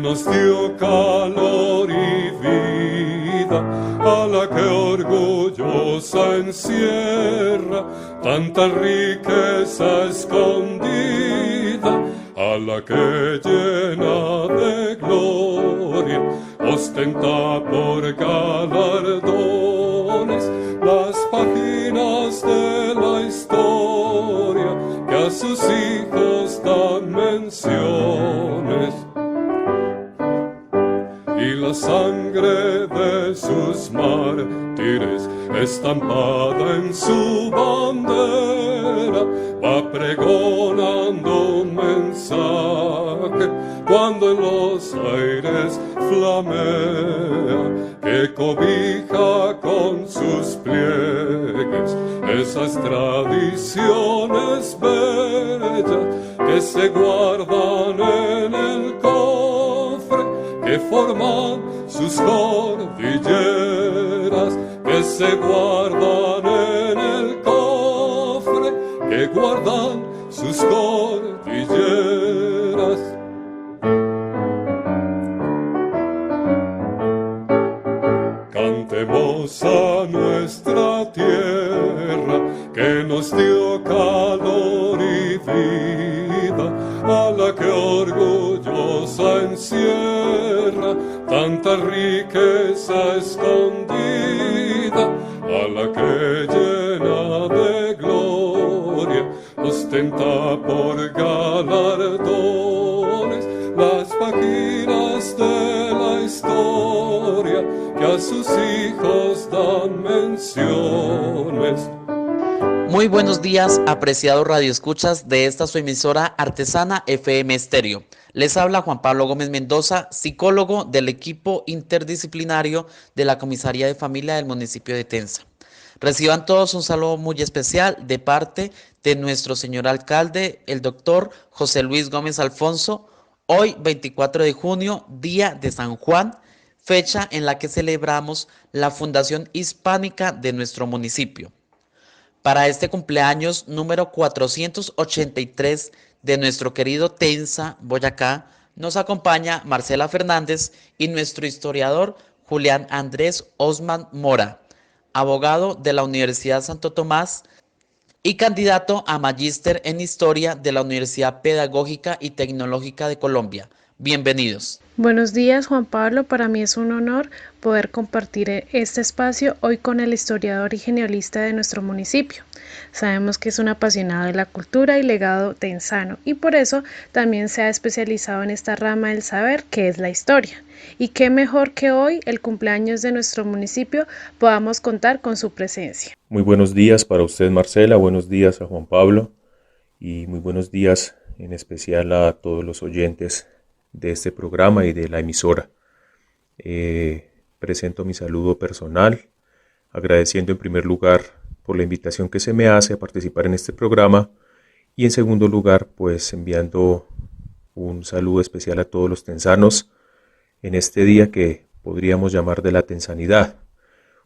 nos dio calor y vida, a la que orgullosa encierra tanta riqueza escondida, a la que llena de gloria ostenta por galardones las páginas de la historia que a sus hijos dan menciones. Y la sangre de sus mártires estampada en su bandera va pregonando un mensaje cuando en los aires flamea, que cobija con sus pliegues esas tradiciones bellas que se guardan en el cofre, que forman sus cordilleras, que se guardan en el cofre, que guardan sus cordilleras. Cantemos a nuestra tierra que nos dio calor y vida, a la que orgullosa encierra tanta riqueza escondida, a la que llena de gloria ostenta por galardones las páginas de la historia que a sus hijos dan menciones. Muy buenos días, apreciados radioescuchas de esta su emisora artesana FM Estéreo. Les habla Juan Pablo Gómez Mendoza, psicólogo del equipo interdisciplinario de la Comisaría de Familia del municipio de Tenza. Reciban todos un saludo muy especial de parte de nuestro señor alcalde, el doctor José Luis Gómez Alfonso, hoy 24 de junio, día de San Juan, fecha en la que celebramos la fundación hispánica de nuestro municipio. Para este cumpleaños número 483 de nuestro querido Tenza, Boyacá, nos acompaña Marcela Fernández y nuestro historiador Julián Andrés Osman Mora, abogado de la Universidad Santo Tomás y candidato a magíster en Historia de la Universidad Pedagógica y Tecnológica de Colombia. Bienvenidos. Buenos días, Juan Pablo. Para mí es un honor poder compartir este espacio hoy con el historiador y genealogista de nuestro municipio. Sabemos que es un apasionado de la cultura y legado tenzano y por eso también se ha especializado en esta rama del saber que es la historia. Y qué mejor que hoy, el cumpleaños de nuestro municipio, podamos contar con su presencia. Muy buenos días para usted, Marcela, buenos días a Juan Pablo y muy buenos días en especial a todos los oyentes de este programa y de la emisora. Presento mi saludo personal, agradeciendo en primer lugar por la invitación que se me hace a participar en este programa y en segundo lugar pues enviando un saludo especial a todos los tenzanos en este día que podríamos llamar de la tenzanidad,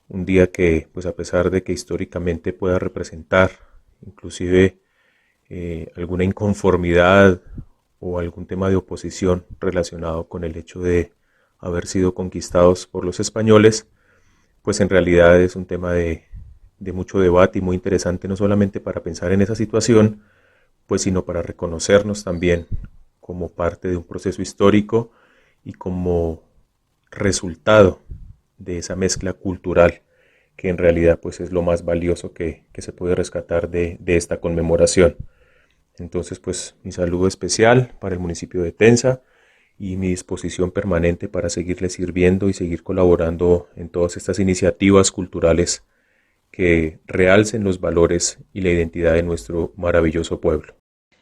un día que pues a pesar de que históricamente pueda representar inclusive alguna inconformidad o algún tema de oposición relacionado con el hecho de haber sido conquistados por los españoles, pues en realidad es un tema de mucho debate y muy interesante, no solamente para pensar en esa situación, pues sino para reconocernos también como parte de un proceso histórico y como resultado de esa mezcla cultural que en realidad pues es lo más valioso que se puede rescatar de esta conmemoración. Entonces, pues mi saludo especial para el municipio de Tenza y mi disposición permanente para seguirle sirviendo y seguir colaborando en todas estas iniciativas culturales que realcen los valores y la identidad de nuestro maravilloso pueblo.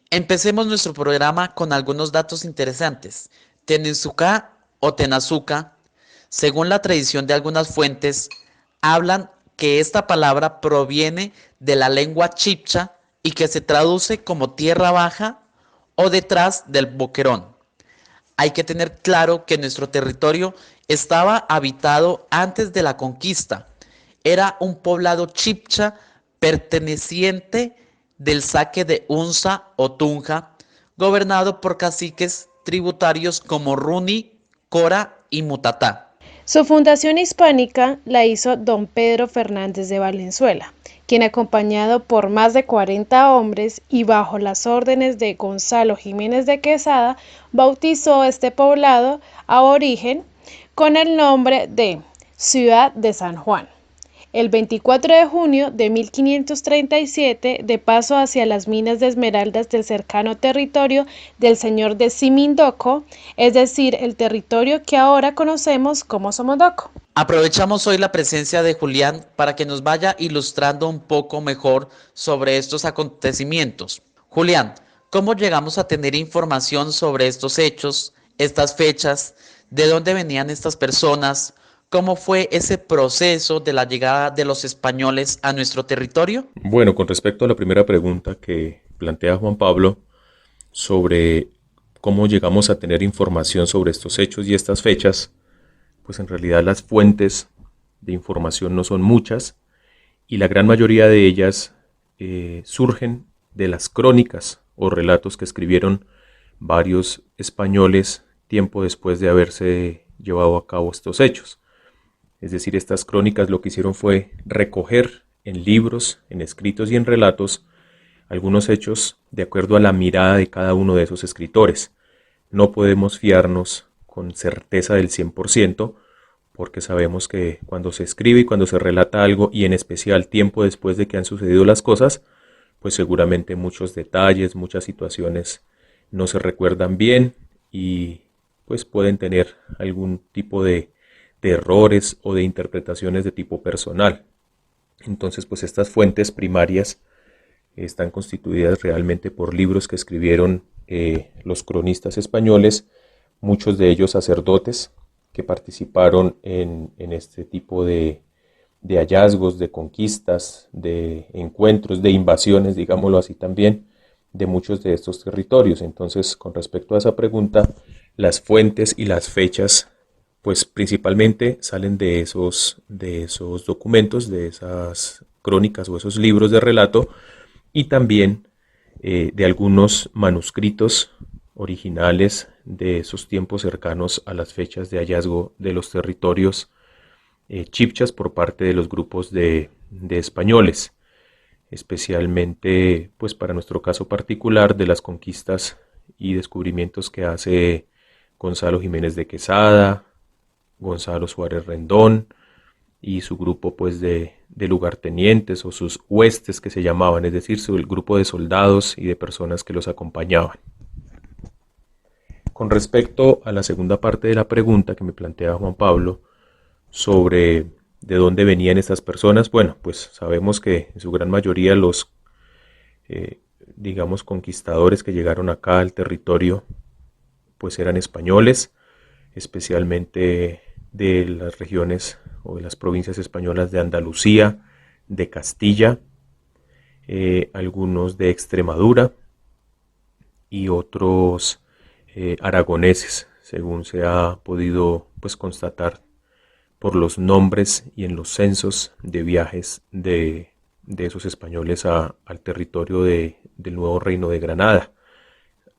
Empecemos nuestro programa con algunos datos interesantes. Tenenzuca o Tenazuca, según la tradición de algunas fuentes, hablan que esta palabra proviene de la lengua chibcha y que se traduce como tierra baja o detrás del boquerón. Hay que tener claro que nuestro territorio estaba habitado antes de la conquista. Era un poblado chibcha perteneciente del saque de Unza o Tunja, gobernado por caciques tributarios como Runi, Cora y Mutatá. Su fundación hispánica la hizo don Pedro Fernández de Valenzuela, quien acompañado por más de 40 hombres y bajo las órdenes de Gonzalo Jiménez de Quesada, bautizó este poblado aborigen con el nombre de Ciudad de San Juan. El 24 de junio de 1537, de paso hacia las minas de esmeraldas del cercano territorio del señor de Simindoco, es decir, el territorio que ahora conocemos como Somondoco. Aprovechamos hoy la presencia de Julián para que nos vaya ilustrando un poco mejor sobre estos acontecimientos. Julián, ¿cómo llegamos a tener información sobre estos hechos, estas fechas, de dónde venían estas personas? ¿Cómo fue ese proceso de la llegada de los españoles a nuestro territorio? Bueno, con respecto a la primera pregunta que plantea Juan Pablo sobre cómo llegamos a tener información sobre estos hechos y estas fechas, pues en realidad las fuentes de información no son muchas y la gran mayoría de ellas surgen de las crónicas o relatos que escribieron varios españoles tiempo después de haberse llevado a cabo estos hechos. Es decir, estas crónicas lo que hicieron fue recoger en libros, en escritos y en relatos algunos hechos de acuerdo a la mirada de cada uno de esos escritores. No podemos fiarnos con certeza del 100%, porque sabemos que cuando se escribe y cuando se relata algo, y en especial tiempo después de que han sucedido las cosas, pues seguramente muchos detalles, muchas situaciones no se recuerdan bien y pues pueden tener algún tipo de errores o de interpretaciones de tipo personal. Entonces, pues estas fuentes primarias están constituidas realmente por libros que escribieron los cronistas españoles, muchos de ellos sacerdotes que participaron en este tipo de hallazgos, de conquistas, de encuentros, de invasiones, digámoslo así también, de muchos de estos territorios. Entonces, con respecto a esa pregunta, las fuentes y las fechas pues principalmente salen de esos documentos, de esas crónicas o esos libros de relato y también de algunos manuscritos originales de esos tiempos cercanos a las fechas de hallazgo de los territorios chibchas por parte de los grupos de españoles, especialmente pues para nuestro caso particular de las conquistas y descubrimientos que hace Gonzalo Jiménez de Quesada, Gonzalo Suárez Rendón y su grupo pues de lugartenientes o sus huestes que se llamaban, es decir, el grupo de soldados y de personas que los acompañaban. Con respecto a la segunda parte de la pregunta que me plantea Juan Pablo sobre de dónde venían estas personas, bueno, pues sabemos que en su gran mayoría los digamos conquistadores que llegaron acá al territorio pues eran españoles, especialmente de las regiones o de las provincias españolas de Andalucía, de Castilla, algunos de Extremadura y otros aragoneses, según se ha podido pues constatar por los nombres y en los censos de viajes de esos españoles al territorio del nuevo reino de Granada,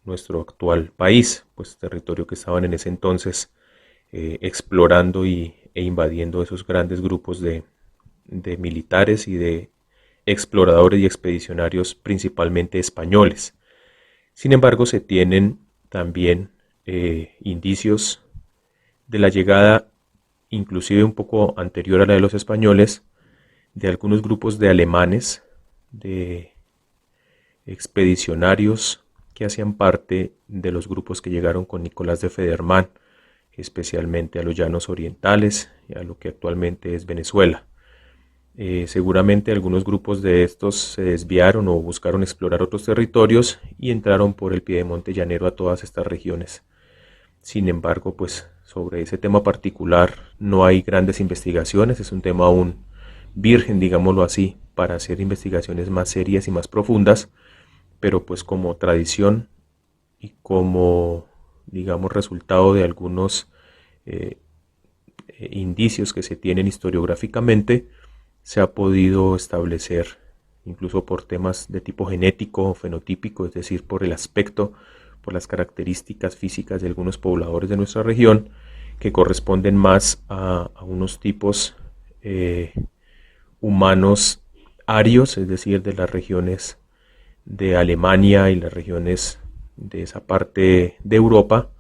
nuestro actual país, pues territorio que estaban en ese entonces explorando e invadiendo esos grandes grupos de militares y de exploradores y expedicionarios principalmente españoles. Sin embargo, se tienen también indicios de la llegada, inclusive un poco anterior a la de los españoles, de algunos grupos de alemanes, de expedicionarios que hacían parte de los grupos que llegaron con Nicolás de Federman, especialmente a los llanos orientales y a lo que actualmente es Venezuela. Seguramente algunos grupos de estos se desviaron o buscaron explorar otros territorios y entraron por el piedemonte llanero a todas estas regiones. Sin embargo, pues sobre ese tema particular no hay grandes investigaciones, es un tema aún virgen, digámoslo así, para hacer investigaciones más serias y más profundas, pero pues como tradición y como digamos resultado de algunos indicios que se tienen historiográficamente, se ha podido establecer, incluso por temas de tipo genético o fenotípico, es decir, por el aspecto, por las características físicas de algunos pobladores de nuestra región, que corresponden más a unos tipos humanos arios, es decir, de las regiones de Alemania y las regiones de esa parte de Europa,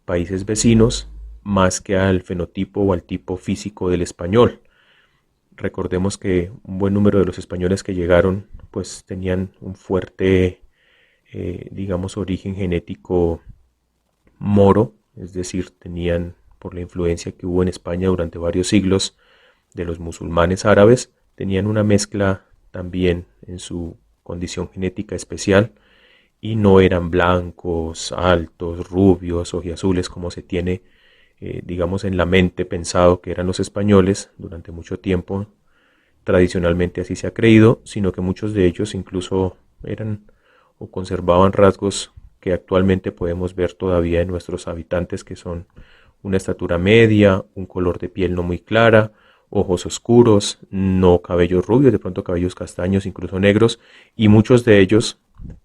países vecinos, más que al fenotipo o al tipo físico del español. Recordemos que un buen número de los españoles que llegaron pues tenían un fuerte, digamos, origen genético moro, es decir, tenían, por la influencia que hubo en España durante varios siglos de los musulmanes árabes, tenían una mezcla también en su condición genética especial y no eran blancos, altos, rubios, ojiazules como se tiene, digamos, en la mente pensado que eran los españoles durante mucho tiempo. Tradicionalmente así se ha creído, sino que muchos de ellos incluso eran o conservaban rasgos que actualmente podemos ver todavía en nuestros habitantes, que son una estatura media, un color de piel no muy clara, ojos oscuros, no cabellos rubios, de pronto cabellos castaños, incluso negros, y muchos de ellos,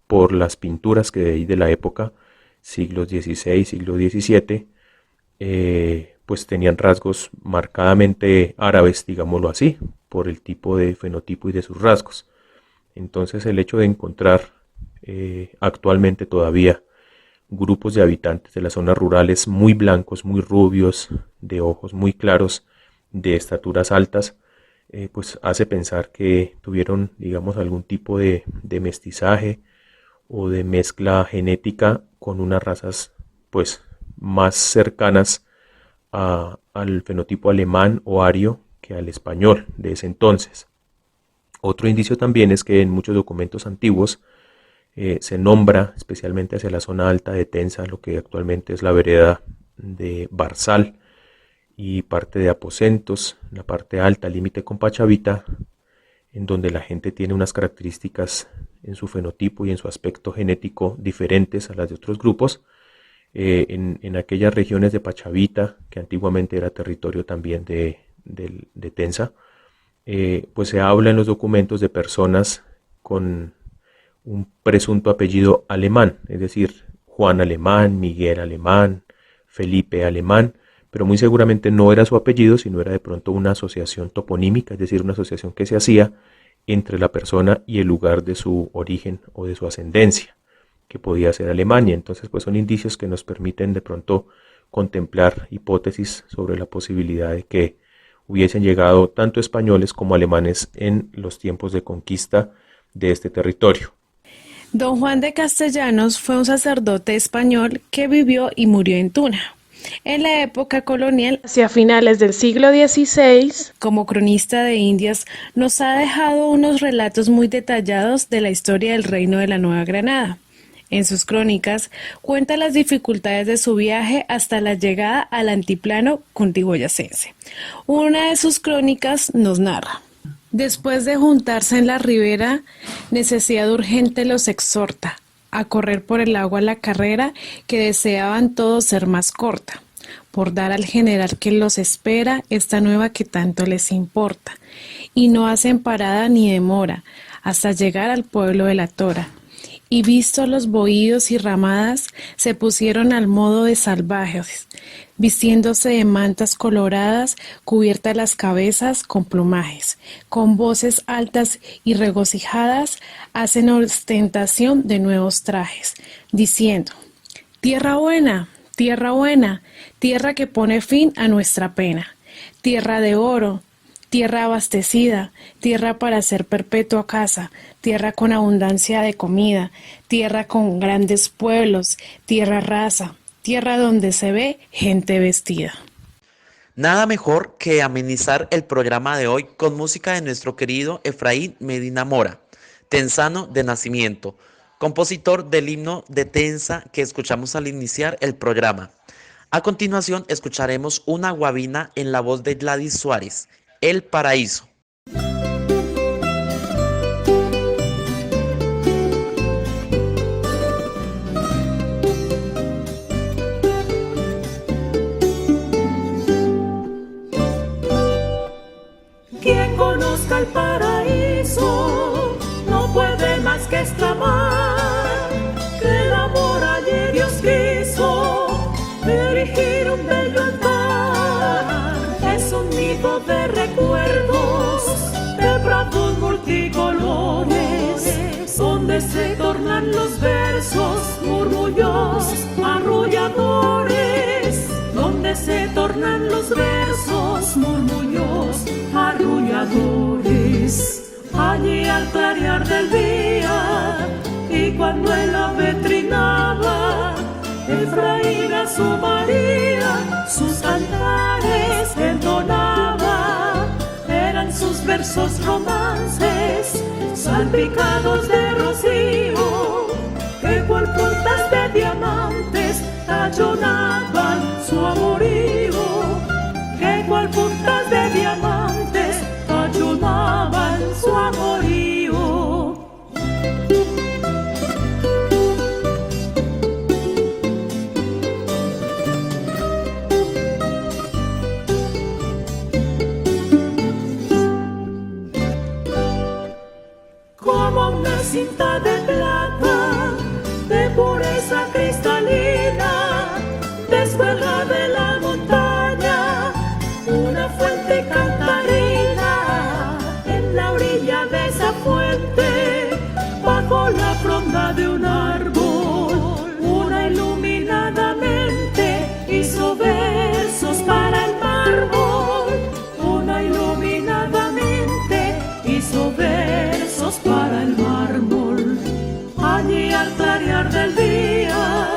por las pinturas que hay de la época, siglos XVI, siglo XVII, pues tenían rasgos marcadamente árabes, digámoslo así, por el tipo de fenotipo y de sus rasgos. Entonces el hecho de encontrar actualmente todavía grupos de habitantes de las zonas rurales muy blancos, muy rubios, de ojos muy claros, de estaturas altas, pues hace pensar que tuvieron, digamos, algún tipo de mestizaje o de mezcla genética con unas razas pues más cercanas al fenotipo alemán o ario que al español de ese entonces. Otro indicio también es que en muchos documentos antiguos se nombra, especialmente hacia la zona alta de Tenza, lo que actualmente es la vereda de Barzal y parte de Aposentos, la parte alta, límite con Pachavita, en donde la gente tiene unas características en su fenotipo y en su aspecto genético diferentes a las de otros grupos. En aquellas regiones de Pachavita, que antiguamente era territorio también de Tenza, pues se habla en los documentos de personas con un presunto apellido alemán, es decir, Juan Alemán, Miguel Alemán, Felipe Alemán, pero muy seguramente no era su apellido, sino era de pronto una asociación toponímica, es decir, una asociación que se hacía entre la persona y el lugar de su origen o de su ascendencia, que podía ser Alemania. Entonces, pues son indicios que nos permiten de pronto contemplar hipótesis sobre la posibilidad de que hubiesen llegado tanto españoles como alemanes en los tiempos de conquista de este territorio. Don Juan de Castellanos fue un sacerdote español que vivió y murió en Tuna. En la época colonial, hacia finales del siglo XVI, como cronista de Indias, nos ha dejado unos relatos muy detallados de la historia del reino de la Nueva Granada. En sus crónicas cuenta las dificultades de su viaje hasta la llegada al altiplano cundiboyacense. Una de sus crónicas nos narra: después de juntarse en la ribera, necesidad urgente los exhorta a correr por el agua la carrera que deseaban todos ser más corta, por dar al general que los espera esta nueva que tanto les importa, y no hacen parada ni demora hasta llegar al pueblo de la Tora. Y vistos los bohíos y ramadas, se pusieron al modo de salvajes, vistiéndose de mantas coloradas, cubiertas las cabezas con plumajes, con voces altas y regocijadas, hacen ostentación de nuevos trajes, diciendo: tierra buena, tierra que pone fin a nuestra pena, tierra de oro, tierra abastecida, tierra para hacer perpetua casa, tierra con abundancia de comida, tierra con grandes pueblos, tierra rasa, tierra donde se ve gente vestida. Nada mejor que amenizar el programa de hoy con música de nuestro querido Efraín Medina Mora, tenzano de nacimiento, compositor del himno de Tenza que escuchamos al iniciar el programa. A continuación escucharemos una guabina en la voz de Gladys Suárez, El Paraíso. Quien conozca el paraíso no puede más que exclamar que el amor allí Dios quiso erigir un bello altar. murmullos arrulladores, donde se tornan los versos, murmullos arrulladores. Allí al clarear del día, y cuando el ave trinaba, Efraín a su María sus cantares entonaba. Eran sus versos romances, salpicados de rocío, que cual puntas de diamantes tallonaban su amorío, que cual puntas de diamantes tallonaban su amorío. Como una cinta de plata, de pureza cristalina, descuelga de la montaña una fuente cantarina. En la orilla de esa fuente, bajo la fronda de un árbol, una iluminadamente hizo versos para el mármol. Una iluminadamente hizo versos para el mármol. Allí al clarear del día,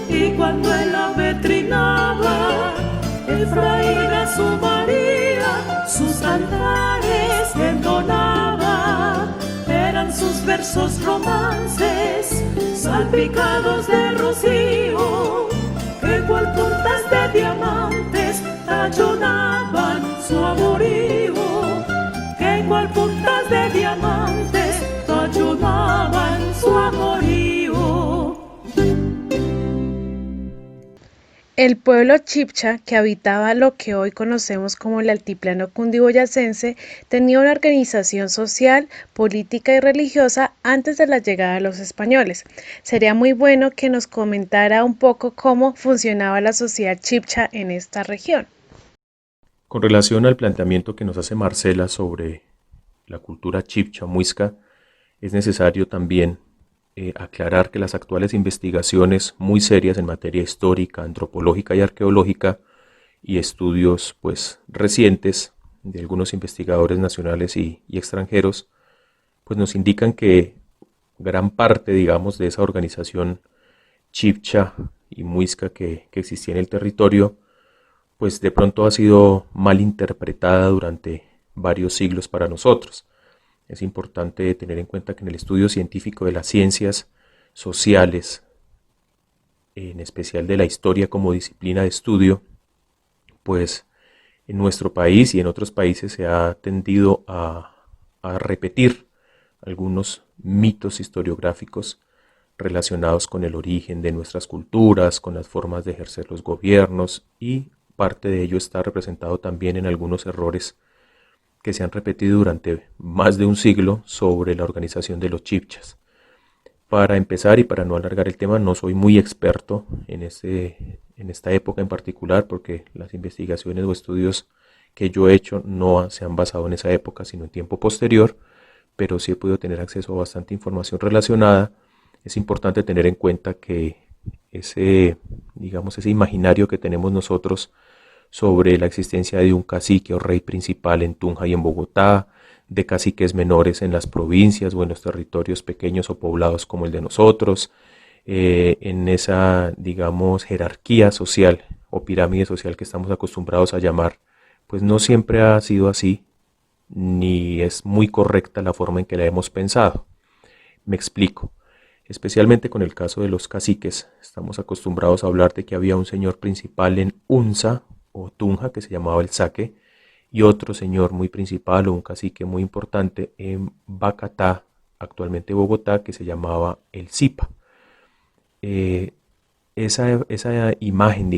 y cuando el ave trinaba, Efraín a su María sus cantares entonaba. Eran sus versos romances, salpicados de rocío, que cual puntas de diamantes tallonaban su amorío, que cual puntas de diamantes tallonaban su amorío. El pueblo chibcha, que habitaba lo que hoy conocemos como el altiplano cundiboyacense, tenía una organización social, política y religiosa antes de la llegada de los españoles. Sería muy bueno que nos comentara un poco cómo funcionaba la sociedad chibcha en esta región. Con relación al planteamiento que nos hace Marcela sobre la cultura chibcha muisca, es necesario también aclarar que las actuales investigaciones muy serias en materia histórica, antropológica y arqueológica y estudios pues recientes de algunos investigadores nacionales y extranjeros pues nos indican que gran parte, digamos, de esa organización chibcha y muisca que existía en el territorio pues de pronto ha sido mal interpretada durante varios siglos para nosotros. Es importante tener en cuenta que en el estudio científico de las ciencias sociales, en especial de la historia como disciplina de estudio, pues en nuestro país y en otros países se ha tendido a repetir algunos mitos historiográficos relacionados con el origen de nuestras culturas, con las formas de ejercer los gobiernos, y parte de ello está representado también en algunos errores que se han repetido durante más de un siglo sobre la organización de los chibchas. Para empezar y para no alargar el tema, no soy muy experto en esta época en particular, porque las investigaciones o estudios que yo he hecho no se han basado en esa época, sino en tiempo posterior, pero sí he podido tener acceso a bastante información relacionada. Es importante tener en cuenta que ese imaginario que tenemos nosotros sobre la existencia de un cacique o rey principal en Tunja y en Bogotá, de caciques menores en las provincias o en los territorios pequeños o poblados como el de nosotros, en esa, jerarquía social o pirámide social que estamos acostumbrados a llamar, pues no siempre ha sido así, ni es muy correcta la forma en que la hemos pensado. Me explico. Especialmente con el caso de los caciques, estamos acostumbrados a hablar de que había un señor principal en Unza o Tunja que se llamaba el Saque, y otro señor muy principal o un cacique muy importante en Bacatá, actualmente Bogotá, que se llamaba el Zipa. Esa imagen,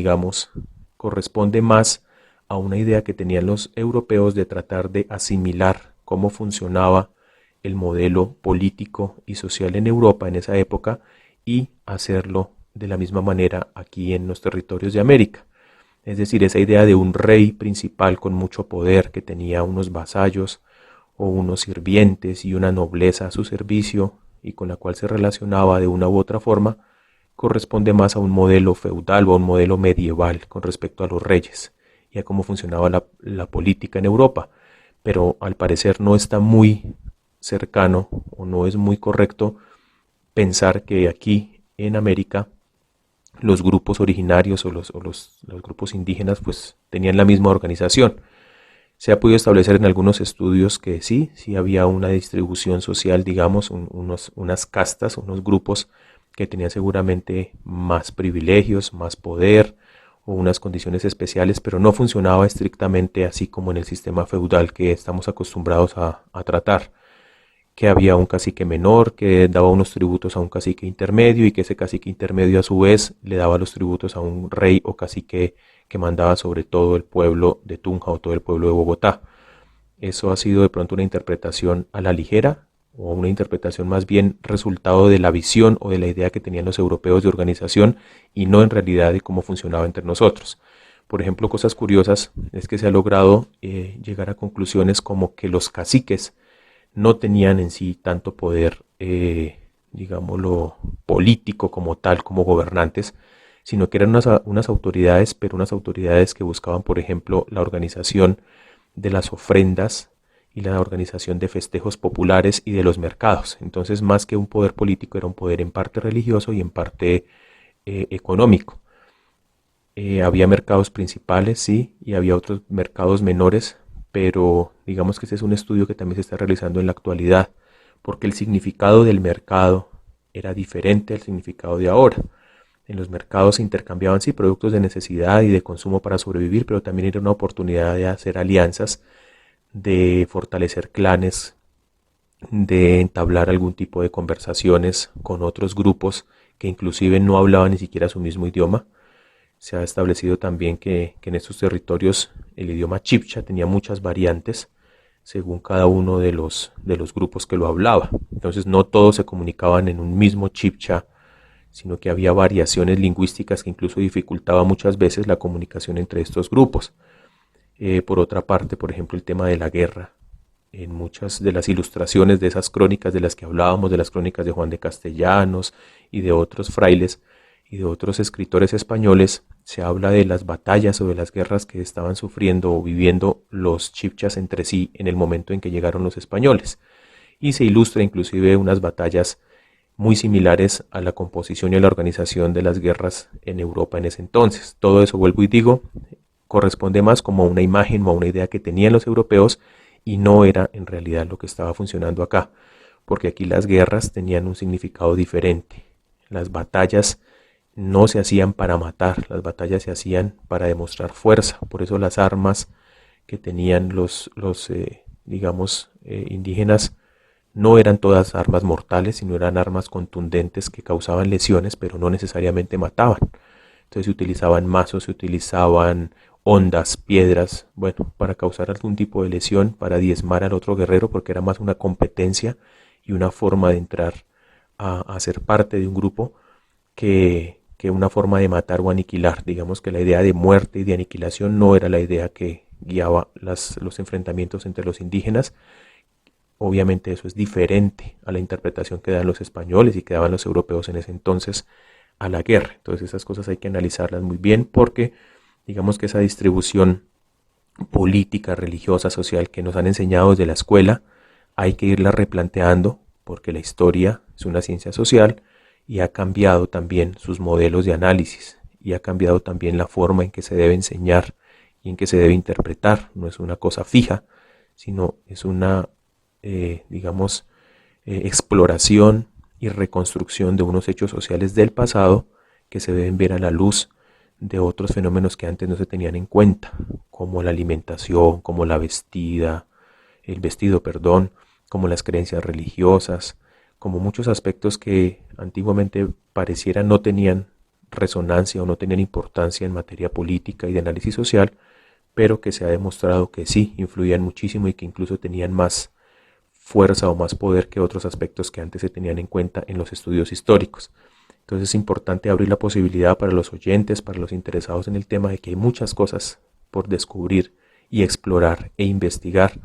corresponde más a una idea que tenían los europeos de tratar de asimilar cómo funcionaba el modelo político y social en Europa en esa época y hacerlo de la misma manera aquí en los territorios de América. Es decir, esa idea de un rey principal con mucho poder que tenía unos vasallos o unos sirvientes y una nobleza a su servicio y con la cual se relacionaba de una u otra forma, corresponde más a un modelo feudal o a un modelo medieval con respecto a los reyes y a cómo funcionaba la política en Europa, pero al parecer no está muy cercano o no es muy correcto pensar que aquí en América los grupos originarios o los grupos indígenas pues tenían la misma organización. Se ha podido establecer en algunos estudios que sí había una distribución social, digamos, unas castas, unos grupos que tenían seguramente más privilegios, más poder o unas condiciones especiales, pero no funcionaba estrictamente así como en el sistema feudal que estamos acostumbrados a tratar, que había un cacique menor que daba unos tributos a un cacique intermedio y que ese cacique intermedio a su vez le daba los tributos a un rey o cacique que mandaba sobre todo el pueblo de Tunja o todo el pueblo de Bogotá. Eso ha sido de pronto una interpretación a la ligera o una interpretación más bien resultado de la visión o de la idea que tenían los europeos de organización y no en realidad de cómo funcionaba entre nosotros. Por ejemplo, cosas curiosas es que se ha logrado llegar a conclusiones como que los caciques no tenían en sí tanto poder, digámoslo, político como tal, como gobernantes, sino que eran unas autoridades, pero unas autoridades que buscaban, por ejemplo, la organización de las ofrendas y la organización de festejos populares y de los mercados. Entonces, más que un poder político, era un poder en parte religioso y en parte económico. Había mercados principales, sí, y había otros mercados menores, pero digamos que este es un estudio que también se está realizando en la actualidad, porque el significado del mercado era diferente al significado de ahora. En los mercados se intercambiaban sí productos de necesidad y de consumo para sobrevivir, pero también era una oportunidad de hacer alianzas, de fortalecer clanes, de entablar algún tipo de conversaciones con otros grupos que inclusive no hablaban ni siquiera su mismo idioma. Se ha establecido también que en estos territorios el idioma chibcha tenía muchas variantes según cada uno de los grupos que lo hablaba. Entonces no todos se comunicaban en un mismo chibcha, sino que había variaciones lingüísticas que incluso dificultaban muchas veces la comunicación entre estos grupos. Por otra parte, por ejemplo, el tema de la guerra. En muchas de las ilustraciones de esas crónicas de las que hablábamos, de las crónicas de Juan de Castellanos y de otros frailes y de otros escritores españoles, se habla de las batallas o de las guerras que estaban sufriendo o viviendo los chibchas entre sí en el momento en que llegaron los españoles. Y se ilustra inclusive unas batallas muy similares a la composición y a la organización de las guerras en Europa en ese entonces. Todo eso, vuelvo y digo, corresponde más como a una imagen o a una idea que tenían los europeos y no era en realidad lo que estaba funcionando acá, porque aquí las guerras tenían un significado diferente. Las batallas no se hacían para matar, las batallas se hacían para demostrar fuerza. Por eso las armas que tenían los indígenas no eran todas armas mortales, sino eran armas contundentes que causaban lesiones, pero no necesariamente mataban. Entonces se utilizaban mazos, se utilizaban hondas, piedras, bueno, para causar algún tipo de lesión, para diezmar al otro guerrero, porque era más una competencia y una forma de entrar a ser parte de un grupo que una forma de matar o aniquilar. Digamos que la idea de muerte y de aniquilación no era la idea que guiaba los enfrentamientos entre los indígenas. Obviamente eso es diferente a la interpretación que dan los españoles y que daban los europeos en ese entonces a la guerra. Entonces esas cosas hay que analizarlas muy bien porque digamos que esa distribución política, religiosa, social que nos han enseñado desde la escuela hay que irla replanteando porque la historia es una ciencia social y ha cambiado también sus modelos de análisis y ha cambiado también la forma en que se debe enseñar y en que se debe interpretar. No es una cosa fija, sino es una, exploración y reconstrucción de unos hechos sociales del pasado que se deben ver a la luz de otros fenómenos que antes no se tenían en cuenta, como la alimentación, como el vestido, como las creencias religiosas, como muchos aspectos que antiguamente pareciera no tenían resonancia o no tenían importancia en materia política y de análisis social, pero que se ha demostrado que sí influían muchísimo y que incluso tenían más fuerza o más poder que otros aspectos que antes se tenían en cuenta en los estudios históricos. Entonces es importante abrir la posibilidad para los oyentes, para los interesados en el tema, de que hay muchas cosas por descubrir y explorar e investigar,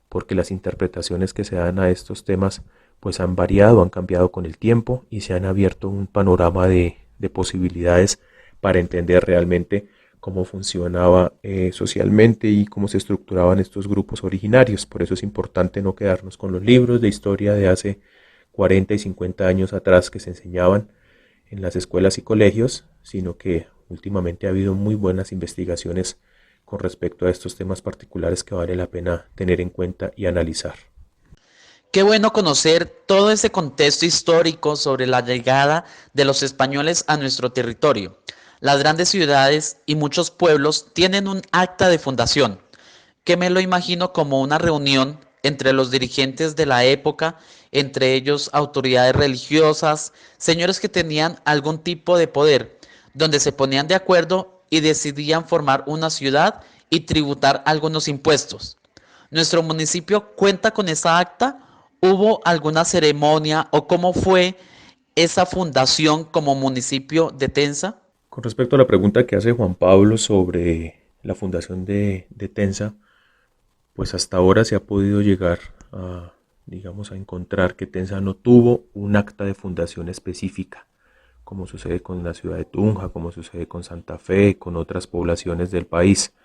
porque las interpretaciones que se dan a estos temas pues han variado, han cambiado con el tiempo y se han abierto un panorama de de posibilidades para entender realmente cómo funcionaba socialmente y cómo se estructuraban estos grupos originarios. Por eso es importante no quedarnos con los libros de historia de hace 40 y 50 años atrás que se enseñaban en las escuelas y colegios, sino que últimamente ha habido muy buenas investigaciones con respecto a estos temas particulares que vale la pena tener en cuenta y analizar. Qué bueno conocer todo ese contexto histórico sobre la llegada de los españoles a nuestro territorio. Las grandes ciudades y muchos pueblos tienen un acta de fundación, que me lo imagino como una reunión entre los dirigentes de la época, entre ellos autoridades religiosas, señores que tenían algún tipo de poder, donde se ponían de acuerdo y decidían formar una ciudad y tributar algunos impuestos. ¿Nuestro municipio cuenta con esa acta? ¿Hubo alguna ceremonia o cómo fue esa fundación como municipio de Tenza? Con respecto a la pregunta que hace Juan Pablo sobre la fundación de Tenza, pues hasta ahora se ha podido llegar a, digamos, a encontrar que Tenza no tuvo un acta de fundación específica, como sucede con la ciudad de Tunja, como sucede con Santa Fe, con otras poblaciones del país.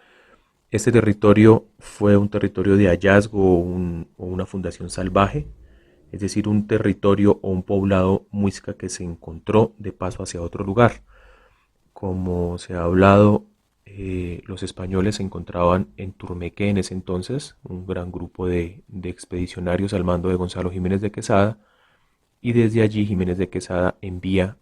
Este territorio fue un territorio de hallazgo o una fundación salvaje, es decir, un territorio o un poblado muisca que se encontró de paso hacia otro lugar. Como se ha hablado, los españoles se encontraban en Turmeque en ese entonces, un gran grupo de expedicionarios al mando de Gonzalo Jiménez de Quesada, y desde allí Jiménez de Quesada envía,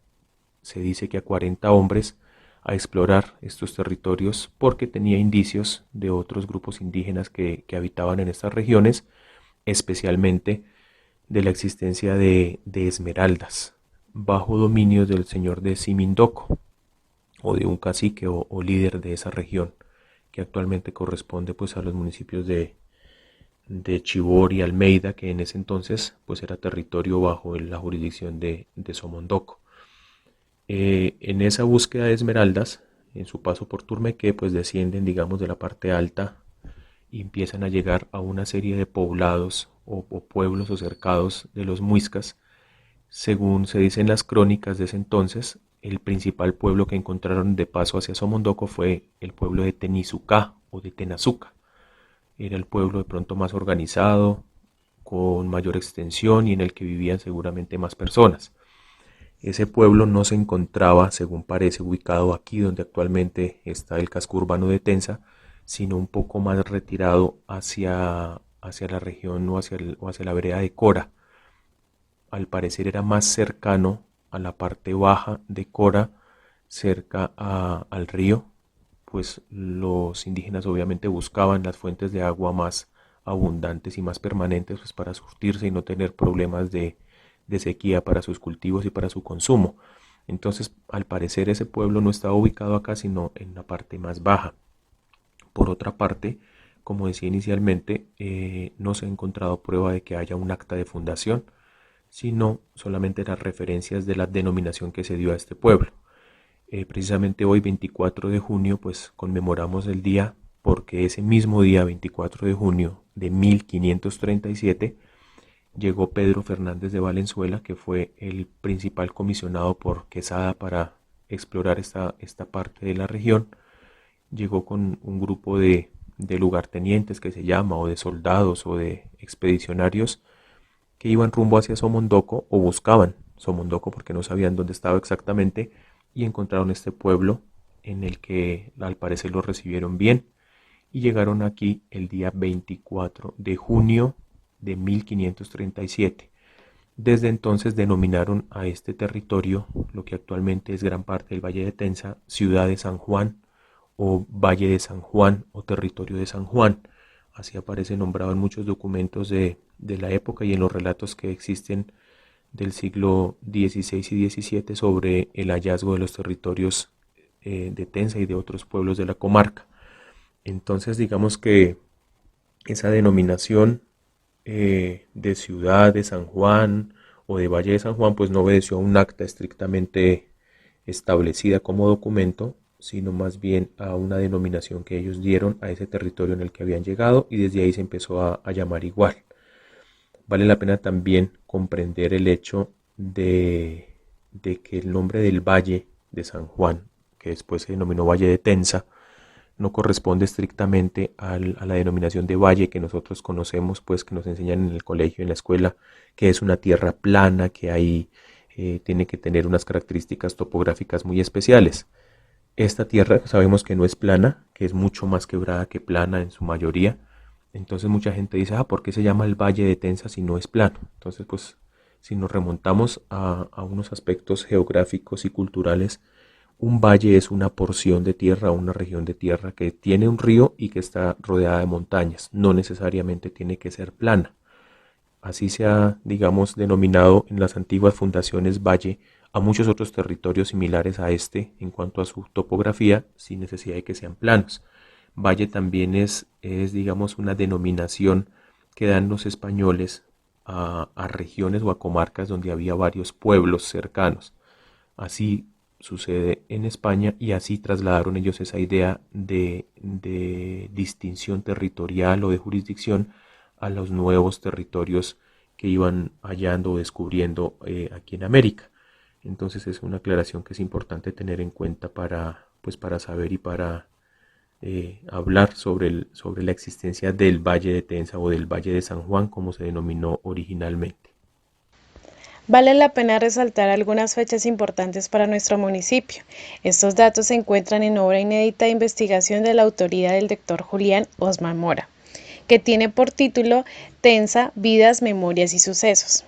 se dice que a 40 hombres, a explorar estos territorios porque tenía indicios de otros grupos indígenas que habitaban en estas regiones, especialmente de la existencia de esmeraldas, bajo dominio del señor de Simindoco, o de un cacique o líder de esa región, que actualmente corresponde pues a los municipios de Chivor y Almeida, que en ese entonces pues era territorio bajo la jurisdicción de Somondoco. En esa búsqueda de esmeraldas, en su paso por Turmeque, pues descienden, digamos, de la parte alta y empiezan a llegar a una serie de poblados o pueblos o cercados de los muiscas. Según se dice en las crónicas de ese entonces, el principal pueblo que encontraron de paso hacia Somondoco fue el pueblo de Tenizucá o de Tenazuca. Era el pueblo de pronto más organizado, con mayor extensión y en el que vivían seguramente más personas. Ese pueblo no se encontraba, según parece, ubicado aquí donde actualmente está el casco urbano de Tenza, sino un poco más retirado hacia la región o hacia la vereda de Cora. Al parecer era más cercano a la parte baja de Cora, cerca al río, pues los indígenas obviamente buscaban las fuentes de agua más abundantes y más permanentes pues, para surtirse y no tener problemas de sequía para sus cultivos y para su consumo. Entonces, al parecer ese pueblo no estaba ubicado acá, sino en la parte más baja. Por otra parte, como decía inicialmente, no se ha encontrado prueba de que haya un acta de fundación, sino solamente las referencias de la denominación que se dio a este pueblo. Precisamente hoy, 24 de junio, pues conmemoramos el día porque ese mismo día, 24 de junio de 1537, llegó Pedro Fernández de Valenzuela, que fue el principal comisionado por Quesada para explorar esta parte de la región. Llegó con un grupo de lugartenientes que se llama, o de soldados o de expedicionarios que iban rumbo hacia Somondoco o buscaban Somondoco porque no sabían dónde estaba exactamente y encontraron este pueblo en el que al parecer lo recibieron bien y llegaron aquí el día 24 de junio de 1537. Desde entonces denominaron a este territorio, lo que actualmente es gran parte del Valle de Tenza, Ciudad de San Juan o Valle de San Juan o Territorio de San Juan. Así aparece nombrado en muchos documentos de la época y en los relatos que existen del siglo XVI y XVII sobre el hallazgo de los territorios de Tenza y de otros pueblos de la comarca. Entonces digamos que esa denominación de Ciudad de San Juan o de Valle de San Juan pues no obedeció a un acta estrictamente establecida como documento, sino más bien a una denominación que ellos dieron a ese territorio en el que habían llegado y desde ahí se empezó a llamar igual. Vale la pena también comprender el hecho de que el nombre del valle de San Juan, que después se denominó Valle de Tenza, no corresponde estrictamente a la denominación de valle que nosotros conocemos, pues que nos enseñan en el colegio, en la escuela, que es una tierra plana, que ahí tiene que tener unas características topográficas muy especiales. Esta tierra sabemos que no es plana, que es mucho más quebrada que plana en su mayoría. Entonces mucha gente dice, ¿por qué se llama el Valle de Tenza si no es plano? Entonces, pues, si nos remontamos a unos aspectos geográficos y culturales, un valle es una porción de tierra, una región de tierra que tiene un río y que está rodeada de montañas. No necesariamente tiene que ser plana. Así se ha, digamos, denominado en las antiguas fundaciones valle a muchos otros territorios similares a este en cuanto a su topografía, sin necesidad de que sean planos. Valle también es digamos, una denominación que dan los españoles a regiones o a comarcas donde había varios pueblos cercanos. Así sucede en España y así trasladaron ellos esa idea de distinción territorial o de jurisdicción a los nuevos territorios que iban hallando o descubriendo aquí en América. Entonces es una aclaración que es importante tener en cuenta para saber y para hablar sobre la existencia del Valle de Tenza o del Valle de San Juan, como se denominó originalmente. Vale la pena resaltar algunas fechas importantes para nuestro municipio. Estos datos se encuentran en obra inédita de investigación de la autoría del doctor Julián Osman Mora, que tiene por título Tenza, Vidas, Memorias y Sucesos.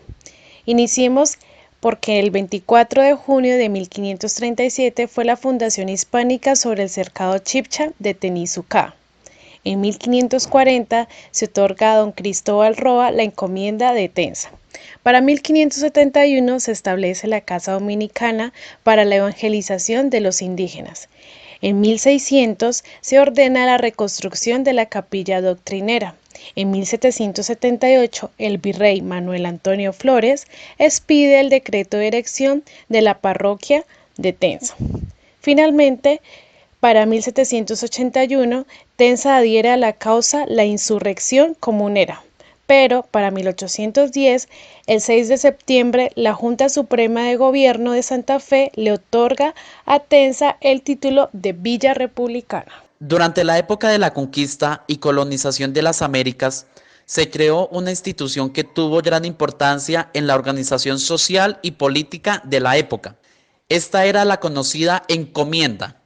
Iniciemos porque el 24 de junio de 1537 fue la fundación hispánica sobre el cercado Chipcha de Tenisucá. En 1540 se otorga a don Cristóbal Roa la encomienda de Tenza. Para 1571 se establece la Casa Dominicana para la evangelización de los indígenas. En 1600 se ordena la reconstrucción de la capilla doctrinera. En 1778 el virrey Manuel Antonio Flores expide el decreto de erección de la parroquia de Tenza. Finalmente, para 1781, Tenza adhiere a la causa la insurrección comunera. Pero para 1810, el 6 de septiembre, la Junta Suprema de Gobierno de Santa Fe le otorga a Tenza el título de Villa Republicana. Durante la época de la conquista y colonización de las Américas, se creó una institución que tuvo gran importancia en la organización social y política de la época. Esta era la conocida encomienda.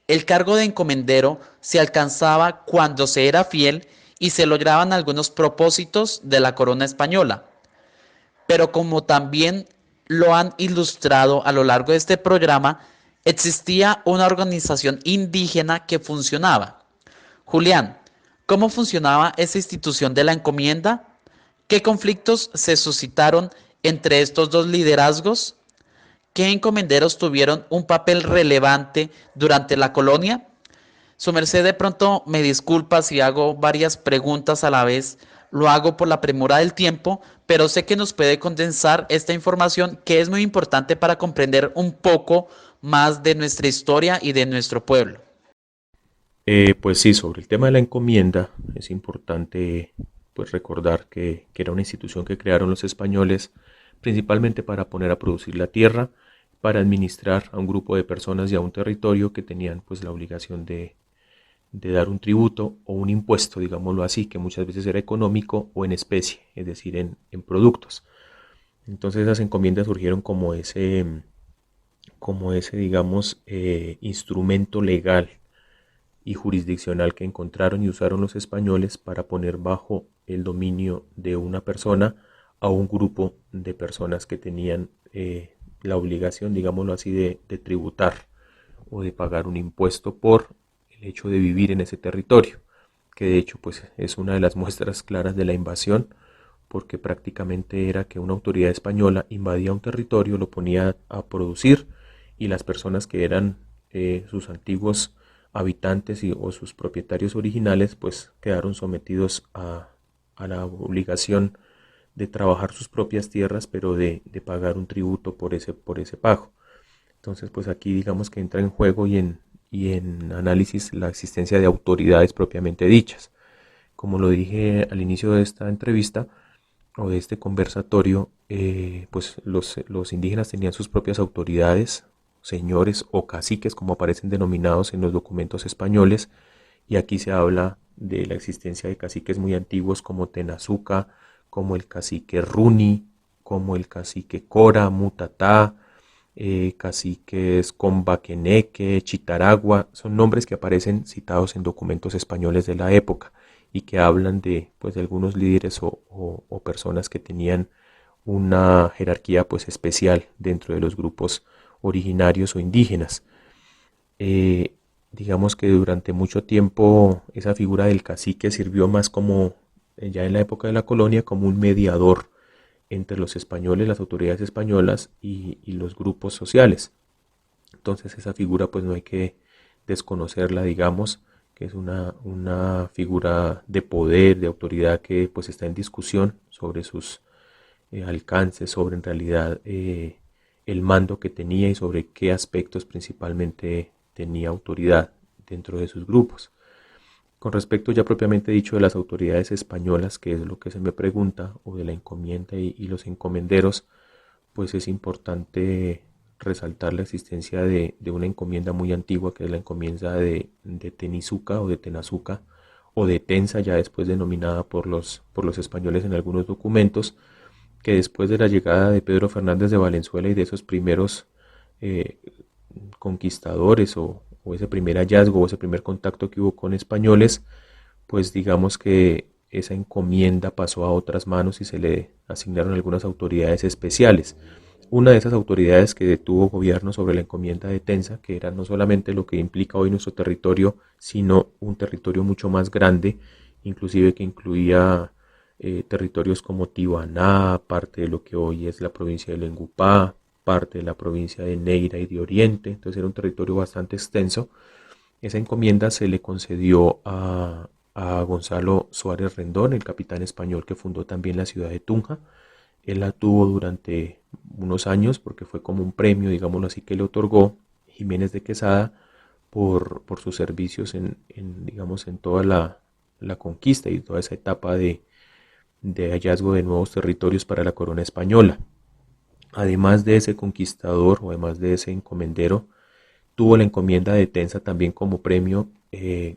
El cargo de encomendero se alcanzaba cuando se era fiel y se lograban algunos propósitos de la corona española. Pero como también lo han ilustrado a lo largo de este programa, existía una organización indígena que funcionaba. Julián, ¿cómo funcionaba esa institución de la encomienda? ¿Qué conflictos se suscitaron entre estos dos liderazgos? ¿Qué encomenderos tuvieron un papel relevante durante la colonia? Su merced de pronto me disculpa si hago varias preguntas a la vez, lo hago por la premura del tiempo, pero sé que nos puede condensar esta información que es muy importante para comprender un poco más de nuestra historia y de nuestro pueblo. Pues sí, sobre el tema de la encomienda es importante pues recordar que era una institución que crearon los españoles principalmente para poner a producir la tierra, para administrar a un grupo de personas y a un territorio que tenían pues la obligación de dar un tributo o un impuesto, digámoslo así, que muchas veces era económico o en especie, es decir, en productos. Entonces esas encomiendas surgieron como ese digamos, instrumento legal y jurisdiccional que encontraron y usaron los españoles para poner bajo el dominio de una persona a un grupo de personas que tenían la obligación, digámoslo así, de tributar o de pagar un impuesto por el hecho de vivir en ese territorio, que de hecho pues es una de las muestras claras de la invasión, porque prácticamente era que una autoridad española invadía un territorio, lo ponía a producir y las personas que eran sus antiguos habitantes o sus propietarios originales pues quedaron sometidos a la obligación de trabajar sus propias tierras, pero de pagar un tributo por ese pago. Entonces pues aquí digamos que entra en juego y en análisis la existencia de autoridades propiamente dichas. Como lo dije al inicio de esta entrevista o de este conversatorio, pues los indígenas tenían sus propias autoridades, señores o caciques, como aparecen denominados en los documentos españoles, y aquí se habla de la existencia de caciques muy antiguos como Tenazuca, como el cacique Runi, como el cacique Cora, Mutatá, caciques Combaqueneque, Chitaragua, son nombres que aparecen citados en documentos españoles de la época y que hablan de, pues, de algunos líderes o personas que tenían una jerarquía pues especial dentro de los grupos originarios o indígenas. Eh, digamos que durante mucho tiempo esa figura del cacique sirvió más como, ya en la época de la colonia, como un mediador entre los españoles, las autoridades españolas y los grupos sociales. Entonces esa figura pues no hay que desconocerla, digamos, que es una figura de poder, de autoridad que pues está en discusión sobre sus alcances, sobre en realidad el mando que tenía y sobre qué aspectos principalmente tenía autoridad dentro de sus grupos. Con respecto ya propiamente dicho de las autoridades españolas, que es lo que se me pregunta, o de la encomienda y los encomenderos, pues es importante resaltar la existencia de una encomienda muy antigua, que es la encomienda de Tenizuca o de Tenazuca, o de Tenza, ya después denominada por los españoles en algunos documentos, que después de la llegada de Pedro Fernández de Valenzuela y de esos primeros eh, conquistadores o ese primer hallazgo o ese primer contacto que hubo con españoles, pues digamos que esa encomienda pasó a otras manos y se le asignaron algunas autoridades especiales. Una de esas autoridades que tuvo gobierno sobre la encomienda de Tenza, que era no solamente lo que implica hoy nuestro territorio, sino un territorio mucho más grande, inclusive que incluía territorios como Tibaná, parte de lo que hoy es la provincia de Lengupá, parte de la provincia de Neira y de Oriente, entonces era un territorio bastante extenso. Esa encomienda se le concedió a Gonzalo Suárez Rendón, el capitán español que fundó también la ciudad de Tunja. Él la tuvo durante unos años porque fue como un premio, digámoslo así, que le otorgó Jiménez de Quesada por sus servicios digamos, en toda la conquista y toda esa etapa de hallazgo de nuevos territorios para la corona española. Además de ese conquistador o además de ese encomendero, tuvo la encomienda de Tenza también como premio